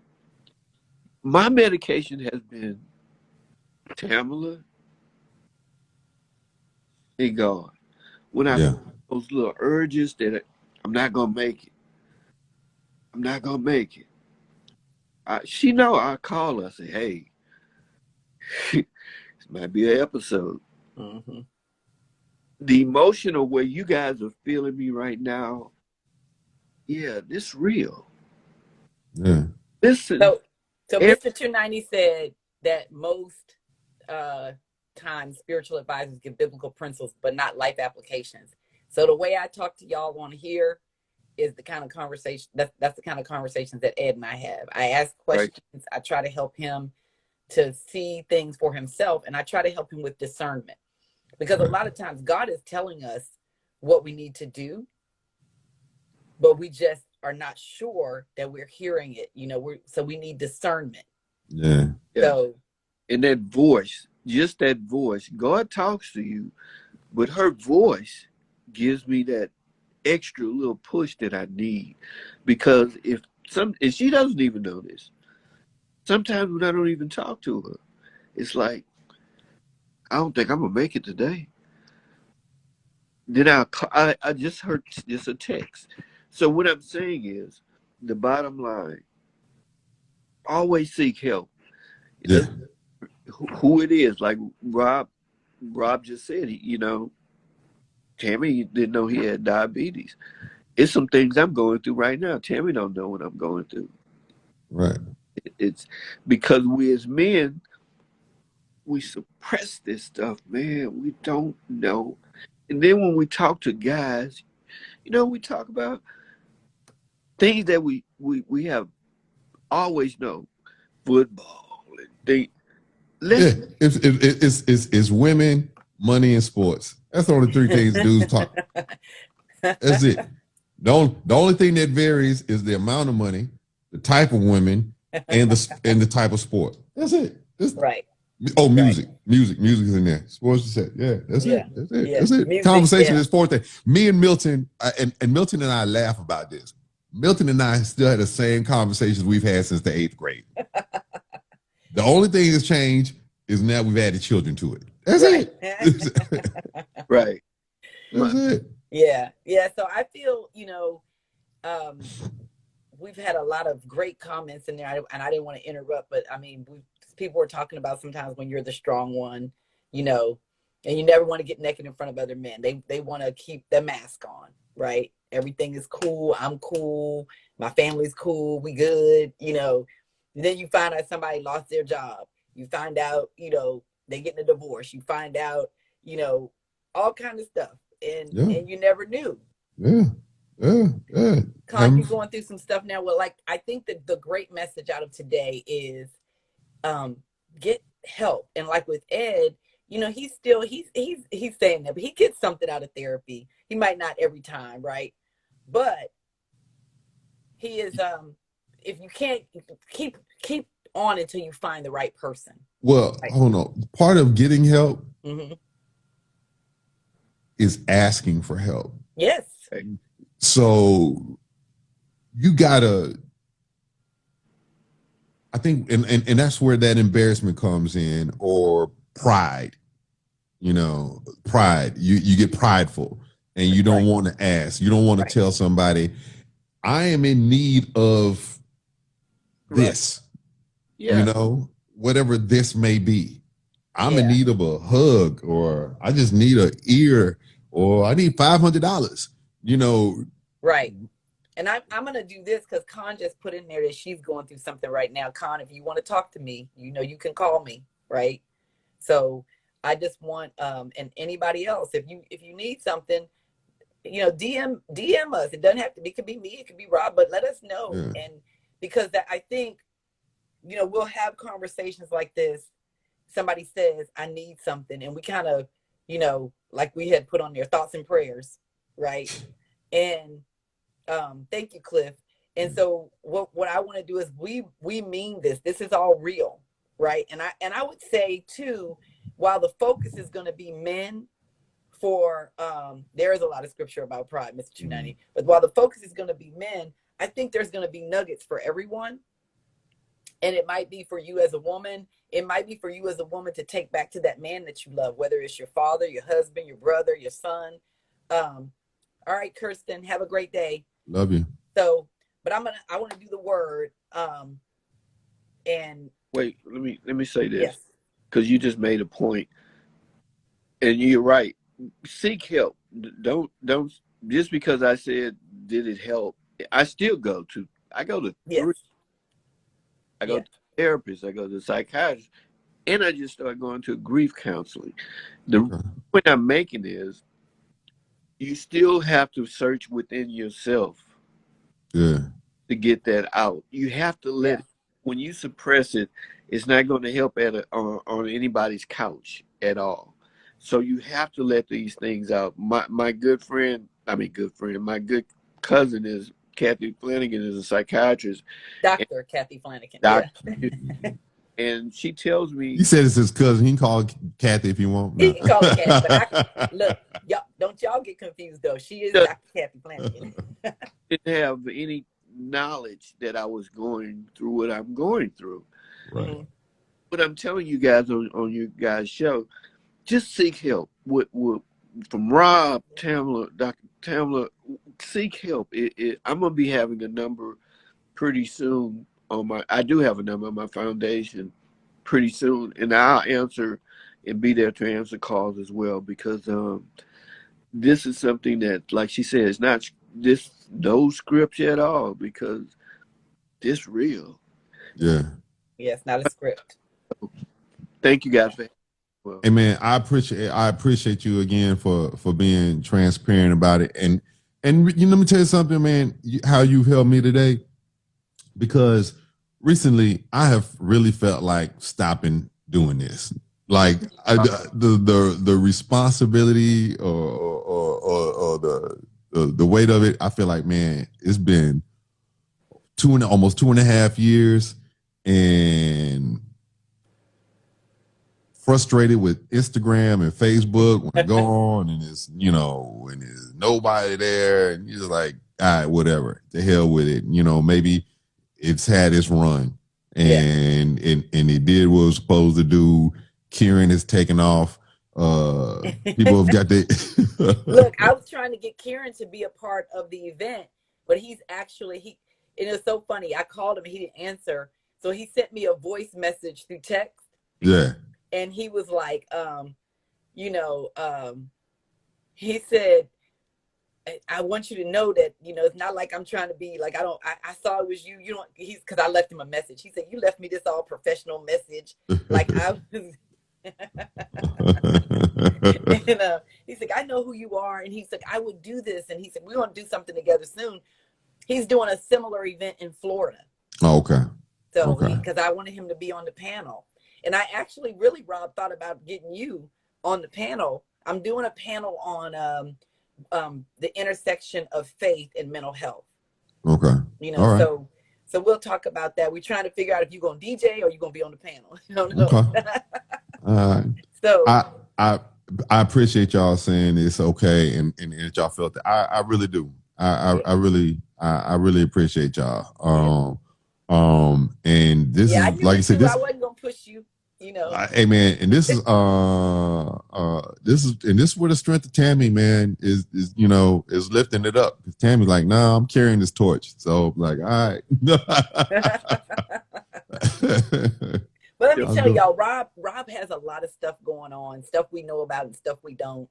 My medication has been Tamala and God. When I feel those little urges that I'm not going to make it, I'm not going to make it. She know I call her, say, hey, this might be an episode. Mm-hmm. The emotional way you guys are feeling me right now, yeah, this real. Yeah. Listen. So Mr. 290 said that most times spiritual advisors give biblical principles, but not life applications. So the way I talk to y'all on here is the kind of conversation that's the kind of conversations that Ed and I have. I ask questions. Right. I try to help him to see things for himself, and I try to help him with discernment, because a lot of times God is telling us what we need to do, but we just are not sure that we're hearing it. So we need discernment. Yeah. So, and that voice, just that voice, God talks to you, but her voice gives me that extra little push that I need. Because if she doesn't even know this, sometimes when I don't even talk to her, it's like, I don't think I'm gonna make it today. Then I just heard just a text. So what I'm saying is, the bottom line, always seek help. Who it is, like Rob just said, Tammy didn't know he had diabetes. It's some things I'm going through right now. Tammy don't know what I'm going through. Right. It's because we as men, we suppress this stuff, man. We don't know. And then when we talk to guys, we talk about things that we have always known. Football and things. It's women, money, and sports. That's the only three things dudes talk. That's it. The only thing that varies is the amount of money, the type of women, and the type of sport. That's it. Right. Oh, music. Right. Music is in there. Sports is it. Yeah, that's it. That's it. Yeah. That's it. Music, conversation is fourth thing. Me and Milton, and Milton and I laugh about this. Milton and I still had the same conversations we've had since the 8th grade. The only thing that's changed is now we've added children to it. That's it. Right. That's it. Yeah. Yeah. So I feel, we've had a lot of great comments in there, and I didn't want to interrupt, but I mean, people were talking about sometimes when you're the strong one, and you never want to get naked in front of other men. They want to keep the mask on, right? Everything is cool. I'm cool. My family's cool. We good, Then you find out somebody lost their job. You find out, they getting a divorce. You find out, all kind of stuff. And you never knew. Yeah. Con, you're going through some stuff now. Well, I think that the great message out of today is get help. And like with Ed, he's saying that, but he gets something out of therapy. He might not every time, right? But he is if you can't keep on until you find the right person. Well, right? Hold on. Part of getting help is asking for help. Yes. So you gotta, I think, and that's where that embarrassment comes in, or pride. Pride. You get prideful, and you don't want to ask. You don't want to tell somebody, I am in need of this. Whatever this may be. I'm in need of a hug, or I just need an ear, or I need $500. Right. And I'm going to do this because Con just put in there that she's going through something right now. Con, if you want to talk to me, you can call me, right? So I just want, and anybody else, if you need something, DM us. It doesn't have to be, it could be me, it could be Rob, but let us know. And because I think, we'll have conversations like this. Somebody says, I need something. And we kind of, like we had put on there, thoughts and prayers, right? And thank you, Cliff. And so what I want to do is we mean this. This is all real, right? And I would say too, while the focus is going to be men for there is a lot of scripture about pride, Mr. 290. But while the focus is going to be men, I think there's going to be nuggets for everyone. And it might be for you as a woman. It might be for you as a woman to take back to that man that you love, whether it's your father, your husband, your brother, your son. All right, Kirsten, have a great day. Love you. So, but I want to do the word. And wait, let me say this, because you just made a point, and you're right. Seek help. Don't just because I said did it help. I still go to three. I go to therapists. I go to psychiatrists, and I just started going to grief counseling. The point I'm making is, you still have to search within yourself to get that out. You have to let it, when you suppress it, it's not going to help on anybody's couch at all. So you have to let these things out. My good cousin is Kathy Flanagan, is a psychiatrist. Dr. Kathy Flanagan. And she tells me, you said it's his cousin. He can call Kathy if you want. He can call her Kathy, but look, don't y'all get confused though. She is Dr. Kathy Flanagan. Didn't have any knowledge that I was going through what I'm going through. Right. But I'm telling you guys on your guys' show, just seek help. From Rob, Tamla, Dr. Tamla, seek help. I'm gonna be having a number pretty soon. I do have a number on my foundation pretty soon, and I'll answer and be there to answer calls as well, because this is something that, like she said, it's not no script at all, because this real. It's not a script. Thank you guys for. Well, hey man, I appreciate you again for being transparent about it, and let me tell you something, man. How you've helped me today. Because recently I have really felt like stopping doing this. Like the responsibility or the weight of it, I feel like, man, it's been almost 2.5 years, and frustrated with Instagram and Facebook when I go on and it's, and there's nobody there, and you're just like, all right, whatever, the hell with it. Maybe it's had its run, and it did what it was supposed to do. Kieran is taking off. People have got the look. I was trying to get Kieran to be a part of the event, but he's actually it was so funny. I called him, he didn't answer, so he sent me a voice message through text. And he was like, he said, I want you to know that, it's not like I'm trying to be like, I saw it was you. Because I left him a message. He said, you left me this all professional message. Like I was. And he's like, I know who you are. And he's like, I would do this. And he said, we're going to do something together soon. He's doing a similar event in Florida. Oh, okay. So, because I wanted him to be on the panel. And I actually really, Rob, thought about getting you on the panel. I'm doing a panel on the intersection of faith and mental health. Okay. Right. So we'll talk about that. We're trying to figure out if you're going to DJ or you're going to be on the panel. Okay. So I appreciate y'all saying it's okay and that y'all felt that. I really do. I really appreciate y'all. And this is, like you said, I wasn't gonna push you. Hey man, and this is where the strength of Tammy, man, is is lifting it up. Because Tammy's like, nah, I'm carrying this torch. So like, all right. But let me tell y'all, Rob has a lot of stuff going on, stuff we know about and stuff we don't.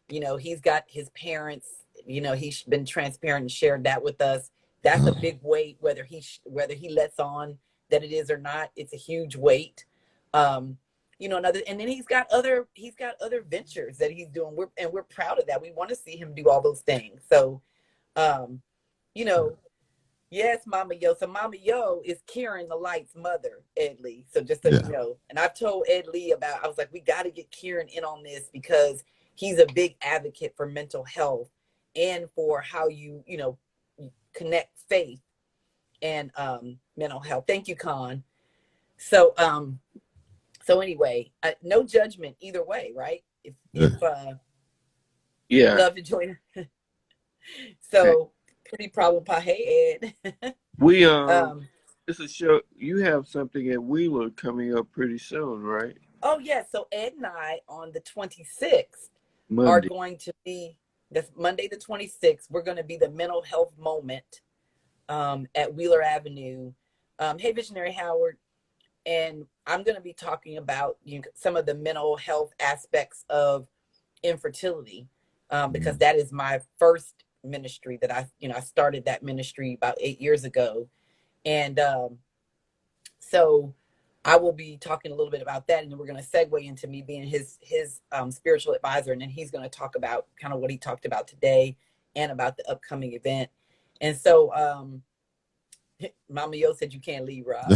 He's got his parents, he's been transparent and shared that with us. That's a big weight, whether he lets on that it is or not. It's a huge weight. And then he's got other ventures that he's doing. We're proud of that. We want to see him do all those things. So, yes, Mama Yo. So Mama Yo is Kieran the Light's mother, Ed Lee. So just so you know, and I've told Ed Lee I was like, we got to get Kieran in on this because he's a big advocate for mental health and for how you connect faith and mental health. Thank you, Con. So anyway, no judgment either way, right? If love to join. So pretty problem pie. Hey, Ed. We it's a show. You have something at Wheeler coming up pretty soon, right? Oh yeah. So Ed and I on the 26th are going to be, that's Monday the 26th. We're going to be the mental health moment at Wheeler Avenue. Hey, Visionary Howard. And I'm going to be talking about some of the mental health aspects of infertility because that is my first ministry that I started that ministry about 8 years ago. And so I will be talking a little bit about that. And then we're going to segue into me being his spiritual advisor. And then he's going to talk about kind of what he talked about today and about the upcoming event. And so Mama Yo said you can't leave, Rob.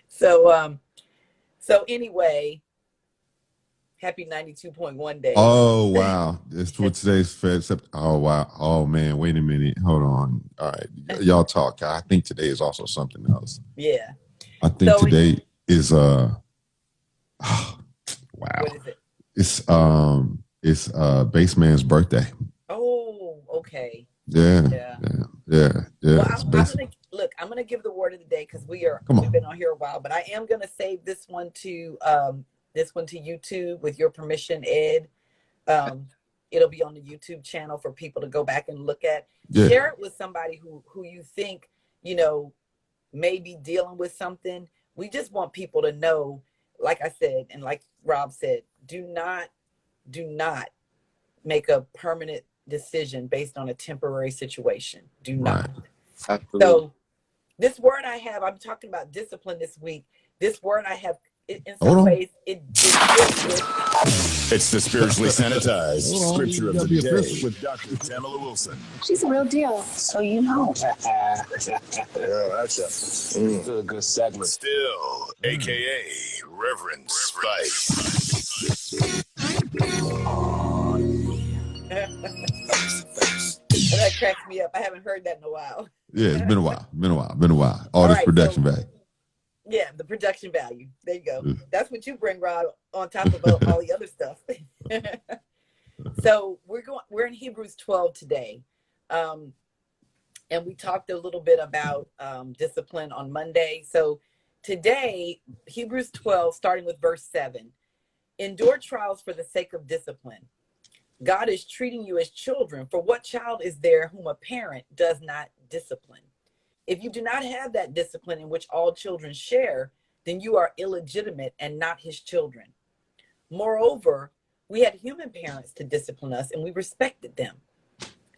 So anyway, happy 92.1 day. Oh wow, that's what today's Fed. Oh wow. Oh man, wait a minute. Hold on. All right, y'all talk. I think today is also something else. Yeah. I think today is wow. What is it? It's Baseman's birthday. Oh, okay. Yeah. Well, I'm gonna give the word of the day because we've been on here a while, but I am gonna save this one to YouTube with your permission, Ed. It'll be on the YouTube channel for people to go back and look at. Yeah. Share it with somebody who you think may be dealing with something. We just want people to know, like I said, and like Rob said, do not make a permanent decision based on a temporary situation. Do not. Right. So this word I'm talking about discipline this week. This word I have, in some ways, it It's the spiritually sanitized scripture of the day with Dr. Tamala Wilson. She's a real deal, so you know. Yeah, that's a good segment. Still, a.k.a. Reverend Spice. That cracks me up. I haven't heard that in a while. Yeah, it's been a while. All this production value. Yeah, the production value. There you go. That's what you bring, Rob, on top of all the other stuff. So we're in Hebrews 12 today. And we talked a little bit about discipline on Monday. So today, Hebrews 12, starting with verse 7. Endure trials for the sake of discipline. God is treating you as children. For what child is there whom a parent does not discipline? If you do not have that discipline in which all children share, then you are illegitimate and not his children. Moreover, we had human parents to discipline us, and we respected them.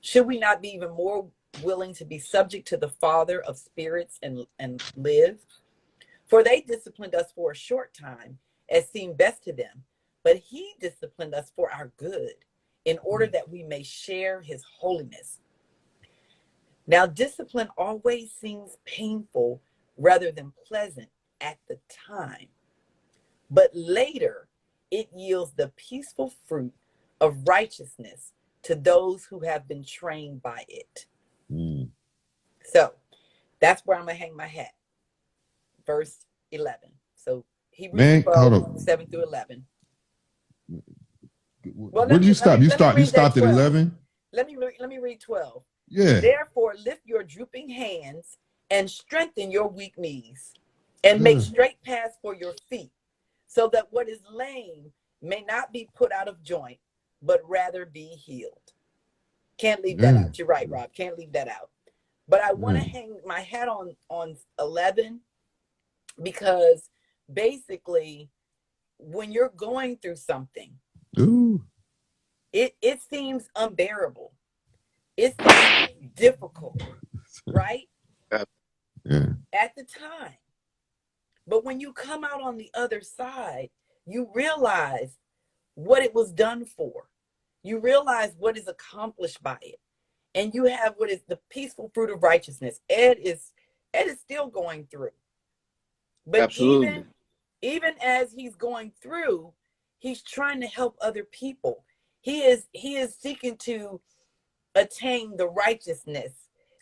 Should we not be even more willing to be subject to the Father of spirits and live? For they disciplined us for a short time, as seemed best to them, but he disciplined us for our good, in order that we may share his holiness. Now, discipline always seems painful rather than pleasant at the time, but later it yields the peaceful fruit of righteousness to those who have been trained by it. So that's where I'm going to hang my hat. Verse 11. So Hebrews 12, 7 through 11. Well, where did you stop? You stopped at 11? Let me read 12. Yeah. Therefore, lift your drooping hands and strengthen your weak knees. and make straight paths for your feet, so that what is lame may not be put out of joint, but rather be healed. Can't leave that out. You're right, Rob. Can't leave that out. But I want to hang my hat on 11, because basically when you're going through something, it seems unbearable. It seems difficult, right? At the time. But when you come out on the other side, you realize what it was done for. You realize what is accomplished by it. And you have what is the peaceful fruit of righteousness. Ed is still going through. But Absolutely. even as he's going through, he's trying to help other people. He is seeking to attain the righteousness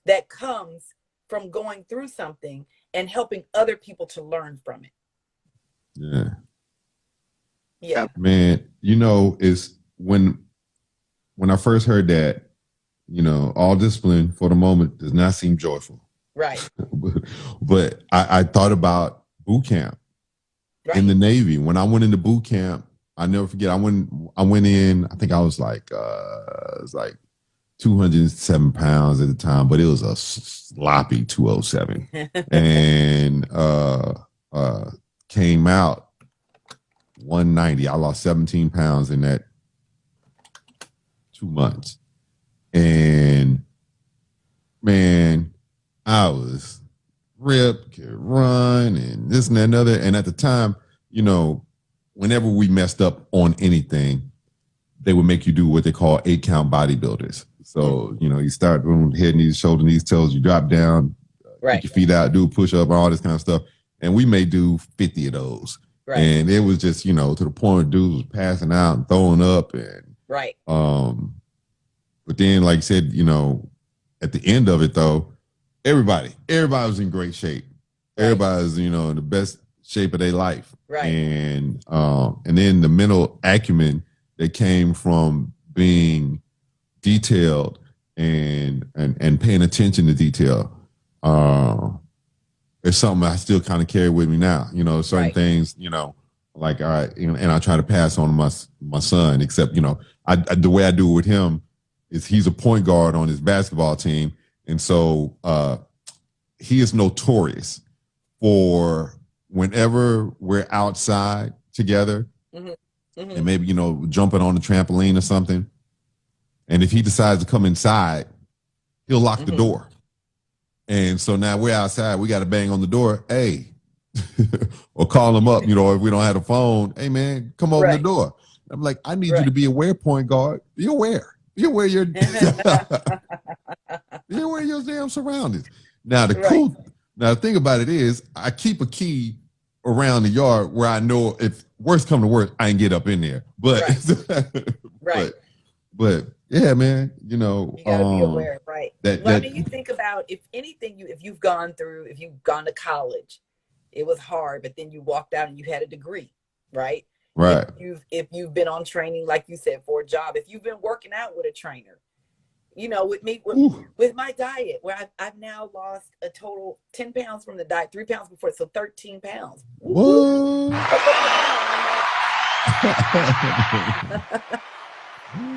that comes from going through something and helping other people to learn from it. Yeah. Man, it's when I first heard that, all discipline for the moment does not seem joyful. Right. But I thought about boot camp in the Navy. When I went into boot camp, I never forget. I went in. I think I was like 207 pounds at the time, but it was a sloppy 207, and came out 190. I lost 17 pounds in that 2 months, and man, I was ripped, could run, and this and that and other. And at the time, whenever we messed up on anything, they would make you do what they call 8-count bodybuilders. So, you start doing head, knees, shoulder, knees, toes, you drop down, kick your feet out, do a push up, all this kind of stuff. And we may do 50 of those. Right. And it was just, to the point where dudes was passing out and throwing up. And but then, like I said, at the end of it though, everybody was in great shape. Everybody's, in the best shape of their life. Right. And then the mental acumen that came from being detailed and paying attention to detail. It's something I still kind of carry with me now. Certain things, like and I try to pass on to my son, except, I the way I do it with him is he's a point guard on his basketball team. And so he is notorious for whenever we're outside together, and maybe, jumping on the trampoline or something. And if he decides to come inside, he'll lock the door. And so now we're outside, we got to bang on the door. Hey, or call him up, if we don't have a phone. Hey man, come open the door. I'm like, I need you to be aware, point guard. Be aware. Be aware your be aware your damn surroundings. Now the thing about it is I keep a key around the yard where I know if worst come to worst, I can get up in there. But but yeah, man, you gotta be aware, right? I mean, you think about if you've gone to college, it was hard, but then you walked out and you had a degree, right? Right. If you've been on training, like you said, for a job, if you've been working out with a trainer, with me, with my diet, where I've now lost a total 10 pounds from the diet, 3 pounds before, so 13 pounds. What?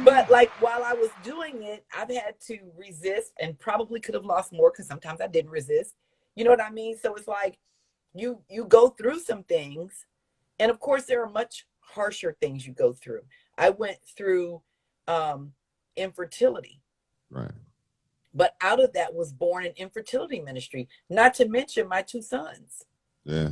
But like while I was doing it, I've had to resist and probably could have lost more because sometimes I didn't resist. You know what I mean? So it's like you go through some things, and of course there are much harsher things you go through. I went through infertility. Right. But out of that was born an infertility ministry, not to mention my 2 sons. Yeah.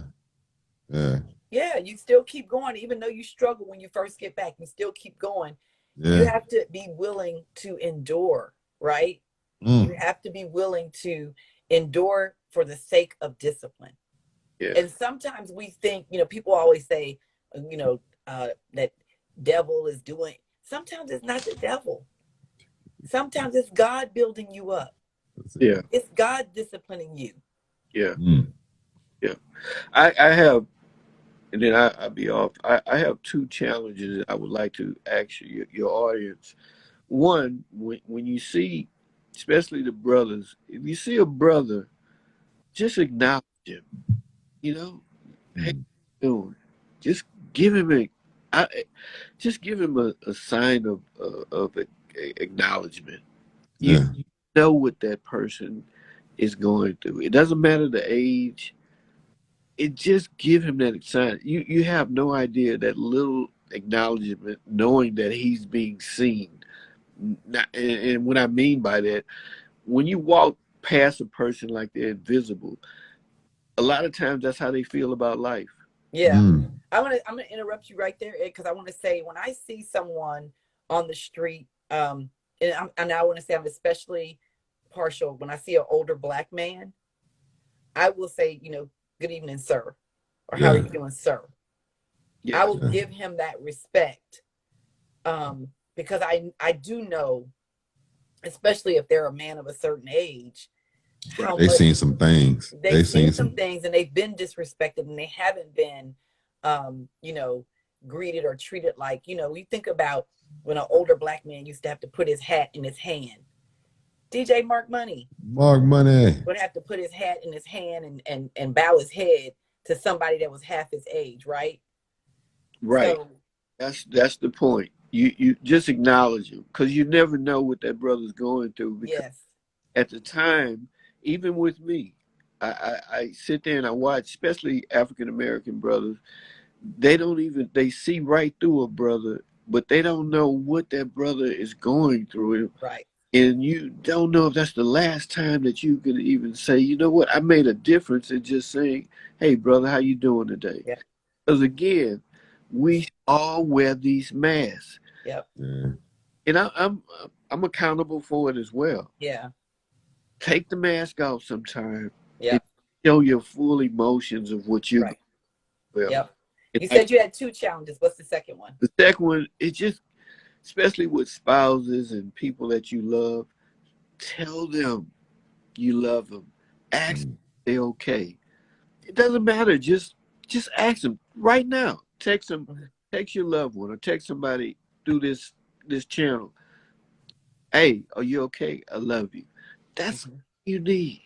Yeah, you still keep going, even though you struggle when you first get back, you still keep going. Yeah. You have to be willing to endure, right? You have to be willing to endure for the sake of discipline. Yeah. And sometimes we think, people always say, that devil is doing. Sometimes it's not the devil. Sometimes it's God building you up. Yeah. It's God disciplining you. Yeah. Yeah. I have, and then I'll be off. I have 2 challenges that I would like to ask your audience. One, when you see, especially the brothers, if you see a brother, just acknowledge him. you know, hey, Mm. doing? Just give him I, just give him a sign of acknowledgement. You Yeah. know what that person is going through. It doesn't matter the age. It just give him that sign. You have no idea that little acknowledgement, knowing that he's being seen. And what I mean by that, when you walk past a person like they're invisible, a lot of times that's how they feel about life. Yeah. Mm. I'm gonna interrupt you right there, Ed, because I want to say when I see someone on the street, and I want to say I'm especially partial when I see an older black man, I will say, good evening, sir, or how are Yeah. you doing, sir? I Yeah, will Yeah. give him that respect, because I do know, especially if they're a man of a certain age, right. how They much seen some things. they've They seen seen some some. things and they've been disrespected and they haven't been, um, you know, greeted or treated like, you think about when an older black man used to have to put his hat in his hand. DJ Mark Money Mark money. would have to put his hat in his hand and bow his head to somebody that was half his age, right? Right. So, That's the point. You just acknowledge him because you never know what that brother's going through. Because yes. at the time, even with me, I sit there and I watch, especially African American brothers. They see right through a brother, but they don't know what that brother is going through. Right. And you don't know if that's the last time that you can even say, you know what, I made a difference in just saying, hey brother, how you doing today? Yep. Because again, we all wear these masks, Yep. Yeah. and I'm accountable for it as well. Yeah. Take the mask off sometime and Yep. show your full emotions of what you're going Right. through. Yep. And You like said you had two challenges. What's the second one? the second one, it just, especially with spouses and people that you love, tell them you love them. Ask them Mm. if they're okay. It doesn't matter. Just ask them right now. Text them. Mm-hmm. Text your loved one or text somebody through this channel. Hey, are you okay? I love you. That's what Mm-hmm. you need.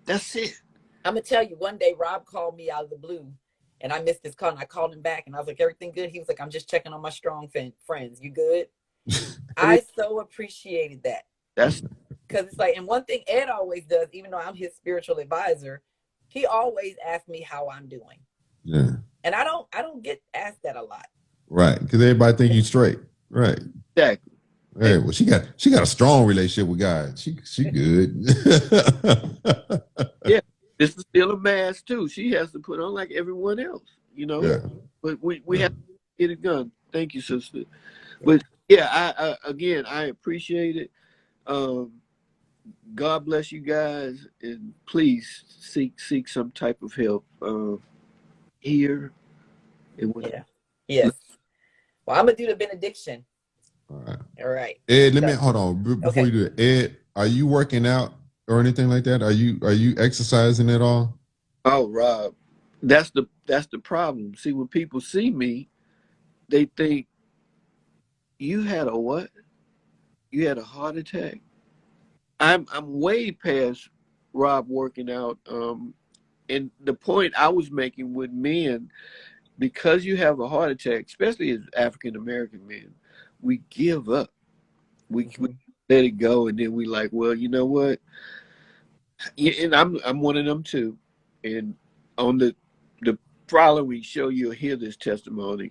That's it. I'm gonna tell you, one day Rob called me out of the blue and I missed his call and I called him back and I was like, everything good? He was like, I'm just checking on my strong friends. You good? And it, I so appreciated that. that's Because it's like, and one thing Ed always does, even though I'm his spiritual advisor, he always asks me how I'm doing. Yeah. And I don't get asked that a lot. Right. Because everybody think you straight. Right. exactly. Hey, well, she got a strong relationship with God. She good. Yeah, this is still a mask too. She has to put on like everyone else, Yeah. Yeah. But we Yeah. have to get it done. Thank you, sister. Yeah. But yeah, I again I appreciate it. Um, God bless you guys, and please seek some type of help here and with. Yeah. Yes. Well, I'm gonna do the benediction. All right. All right. Ed, let me So, hold on before okay. you do it. Ed, are you working out or anything like that? Are you exercising at all? Oh, Rob, that's the problem. See, when people see me, they think you had a what? You had a heart attack. I'm way past Rob working out. And the point I was making with men, because you have a heart attack, especially as African American men, we give up. We Mm-hmm. let it go, and then we like, well, you know what? Yeah, and I'm one of them too. And on the following show, you'll hear this testimony.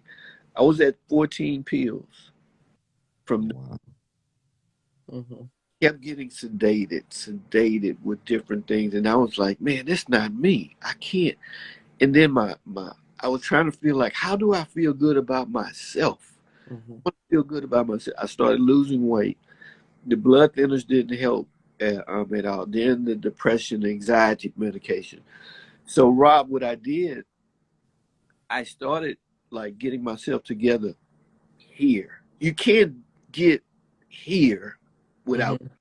I was at 14 pills Oh, from wow. Mm-hmm. kept getting sedated with different things, and I was like, man, that's not me. I can't. And then my I was trying to feel like, how do I feel good about myself? Mm-hmm. I want to feel good about myself. I started losing weight. The blood thinners didn't help at all. Then the depression, anxiety medication. So Rob, what I did, I started like getting myself together here. You can't get here without Mm-hmm.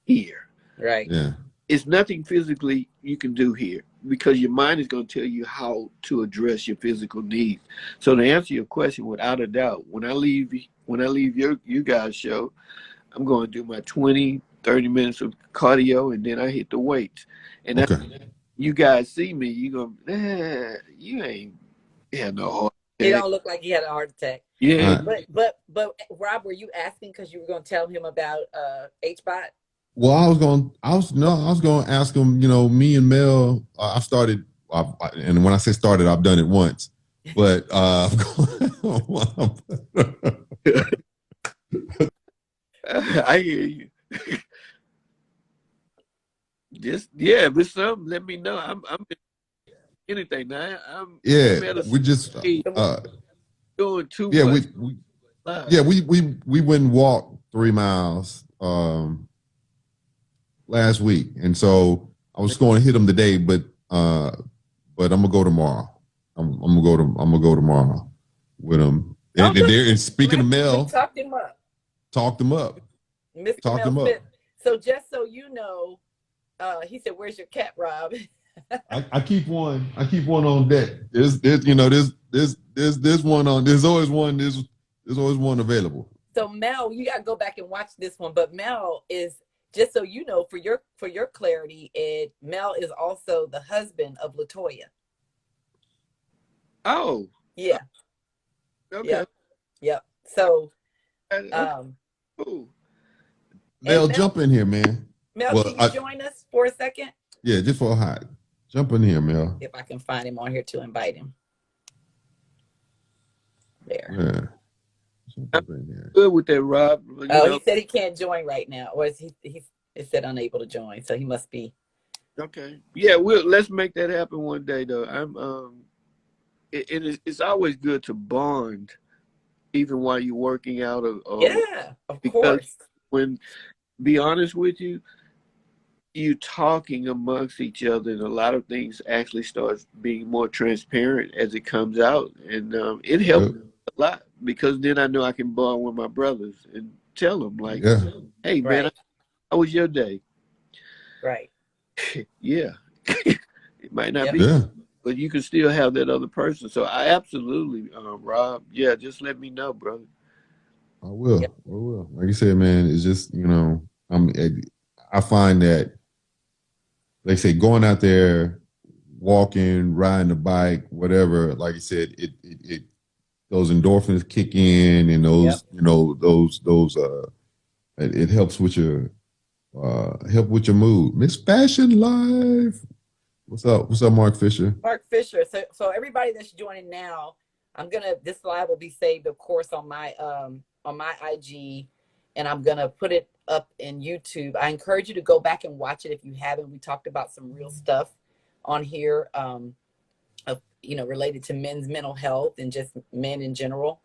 here. Right. Yeah. It's nothing physically you can do here because your mind is going to tell you how to address your physical needs. So to answer your question, without a doubt, when I leave you guys show, I'm going to do my 20, 30 minutes of cardio and then I hit the weights. And that's Okay. you guys see me, you go, you ain't had no heart He attack. don't look like he had a heart attack. Yeah. But Rob, were you asking because you were going to tell him about HBOT? Well, I was going to ask him, me and Mel, and when I say started, I've done it once, but I hear you. Just if it's something, let me know. I'm anything now. I'm at a we just, stage doing too yeah, much. we went and walked 3 miles last week, and so I was going to hit them today, but I'm gonna go tomorrow. I'm gonna go tomorrow with them. And speaking of Mel, talked him up. Mr. Mel Smith. So just so you know, he said, "Where's your cat, Rob?" I keep one on deck. There's one on. There's always one available. So Mel, you gotta go back and watch this one. But Mel is, just so you know, for your clarity, Mel is also the husband of LaToya. Oh. Yeah. Okay. Yep. So cool. Mel, jump in here, man. Mel, can you join us for a second? Yeah, just for a hot. Jump in here, Mel. If I can find him on here to invite him. There. Yeah. I'm good with that, Rob. He said he can't join right now, or he said unable to join, so he must be. Okay. Yeah, let's make that happen one day, though. It's always good to bond, even while you're working out. Yeah, of course. Be honest with you, you talking amongst each other, and a lot of things actually starts being more transparent as it comes out, and it helps a lot, because then I know I can bond with my brothers and tell them, like, "Hey, man, how was your day?" Right. Yeah. It might not be, but you can still have that other person. So I absolutely, Rob, just let me know, brother. I will. I will. Like you said, man, it's just, I find that, like I say, going out there, walking, riding a bike, whatever, like you said, it those endorphins kick in, and those, it helps with your mood. Miss Fashion Life. What's up, Mark Fisher? Mark Fisher. So everybody that's joining now, this live will be saved, of course, on my IG, and I'm gonna put it up in YouTube. I encourage you to go back and watch it if you haven't. We talked about some real stuff on here, related to men's mental health and just men in general.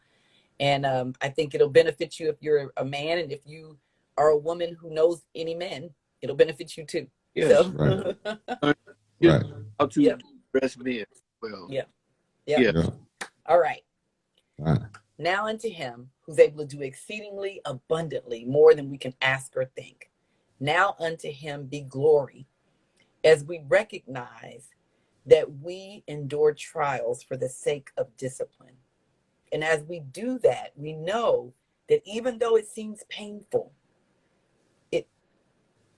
And I think it'll benefit you if you're a man, and if you are a woman who knows any men, it'll benefit you too. Yes, so. Right. Right. How to dress men well. Yeah. All right. Now unto him who's able to do exceedingly abundantly more than we can ask or think. Now unto him be glory, as we recognize that we endure trials for the sake of discipline. And as we do that, we know that even though it seems painful,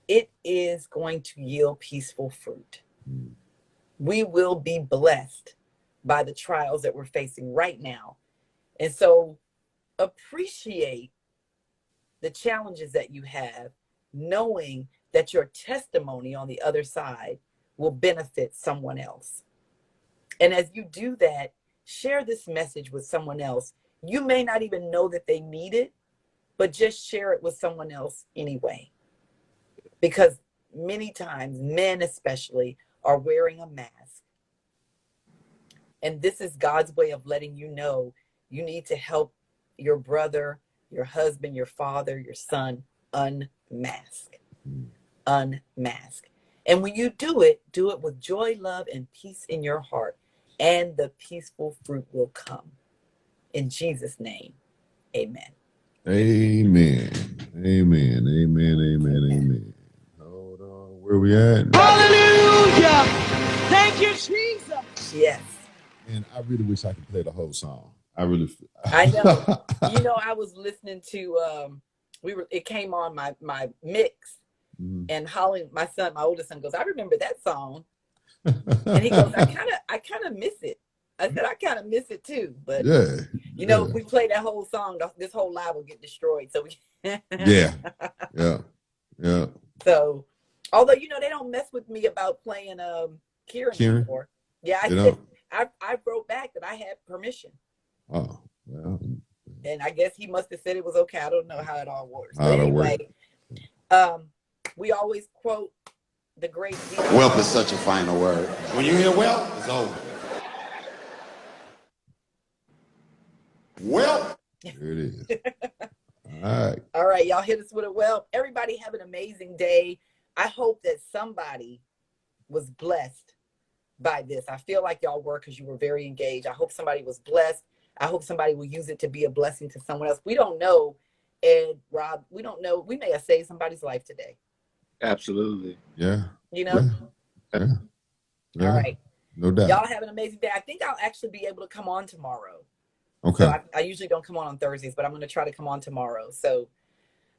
it is going to yield peaceful fruit. We will be blessed by the trials that we're facing right now. And so appreciate the challenges that you have, knowing that your testimony on the other side will benefit someone else. And as you do that, share this message with someone else. You may not even know that they need it, but just share it with someone else anyway. Because many times, men especially, are wearing a mask. And this is God's way of letting you know you need to help your brother, your husband, your father, your son unmask. Unmask. And when you do it with joy, love, and peace in your heart, and the peaceful fruit will come. In Jesus' name, amen. Amen. Amen. Amen. Amen. Amen. Hold on. Where we at? Hallelujah. Thank you, Jesus. Yes. And I really wish I could play the whole song. I know. I was listening to it came on my mix, and Holly, my oldest son goes, I remember that song. And he goes, I kind of miss it. I said, I kind of miss it too. But Yeah. you know, if we play that whole song, this whole live will get destroyed. So we Yeah. So, although you know they don't mess with me about playing Kieran anymore. Yeah, I said I wrote back that I had permission. Oh, well. And I guess he must have said it was okay. I don't know how it all works. But anyway, we always quote the great Whelp is such a final word. When you hear whelp, it's over. Whelp. There it is. All right. All right, y'all hit us with a whelp. Everybody have an amazing day. I hope that somebody was blessed by this. I feel like y'all were because you were very engaged. I hope somebody was blessed. I hope somebody will use it to be a blessing to someone else. We don't know, Ed, Rob, we don't know. We may have saved somebody's life today. Absolutely. You know? Yeah. All right. No doubt. Y'all have an amazing day. I think I'll actually be able to come on tomorrow. Okay. So I usually don't come on Thursdays, but I'm going to try to come on tomorrow. So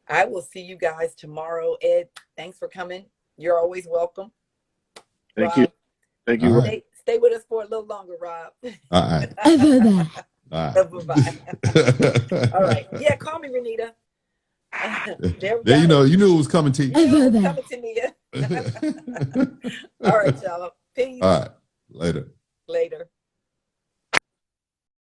I will see you guys tomorrow. Ed, thanks for coming. You're always welcome. Thank Rob, you. Thank you. Stay with us for a little longer, Rob. All right. Bye. All right. Yeah, call me Renita. There you know, you knew it was coming to you. Coming to me. All right, y'all. Peace. All right. Later.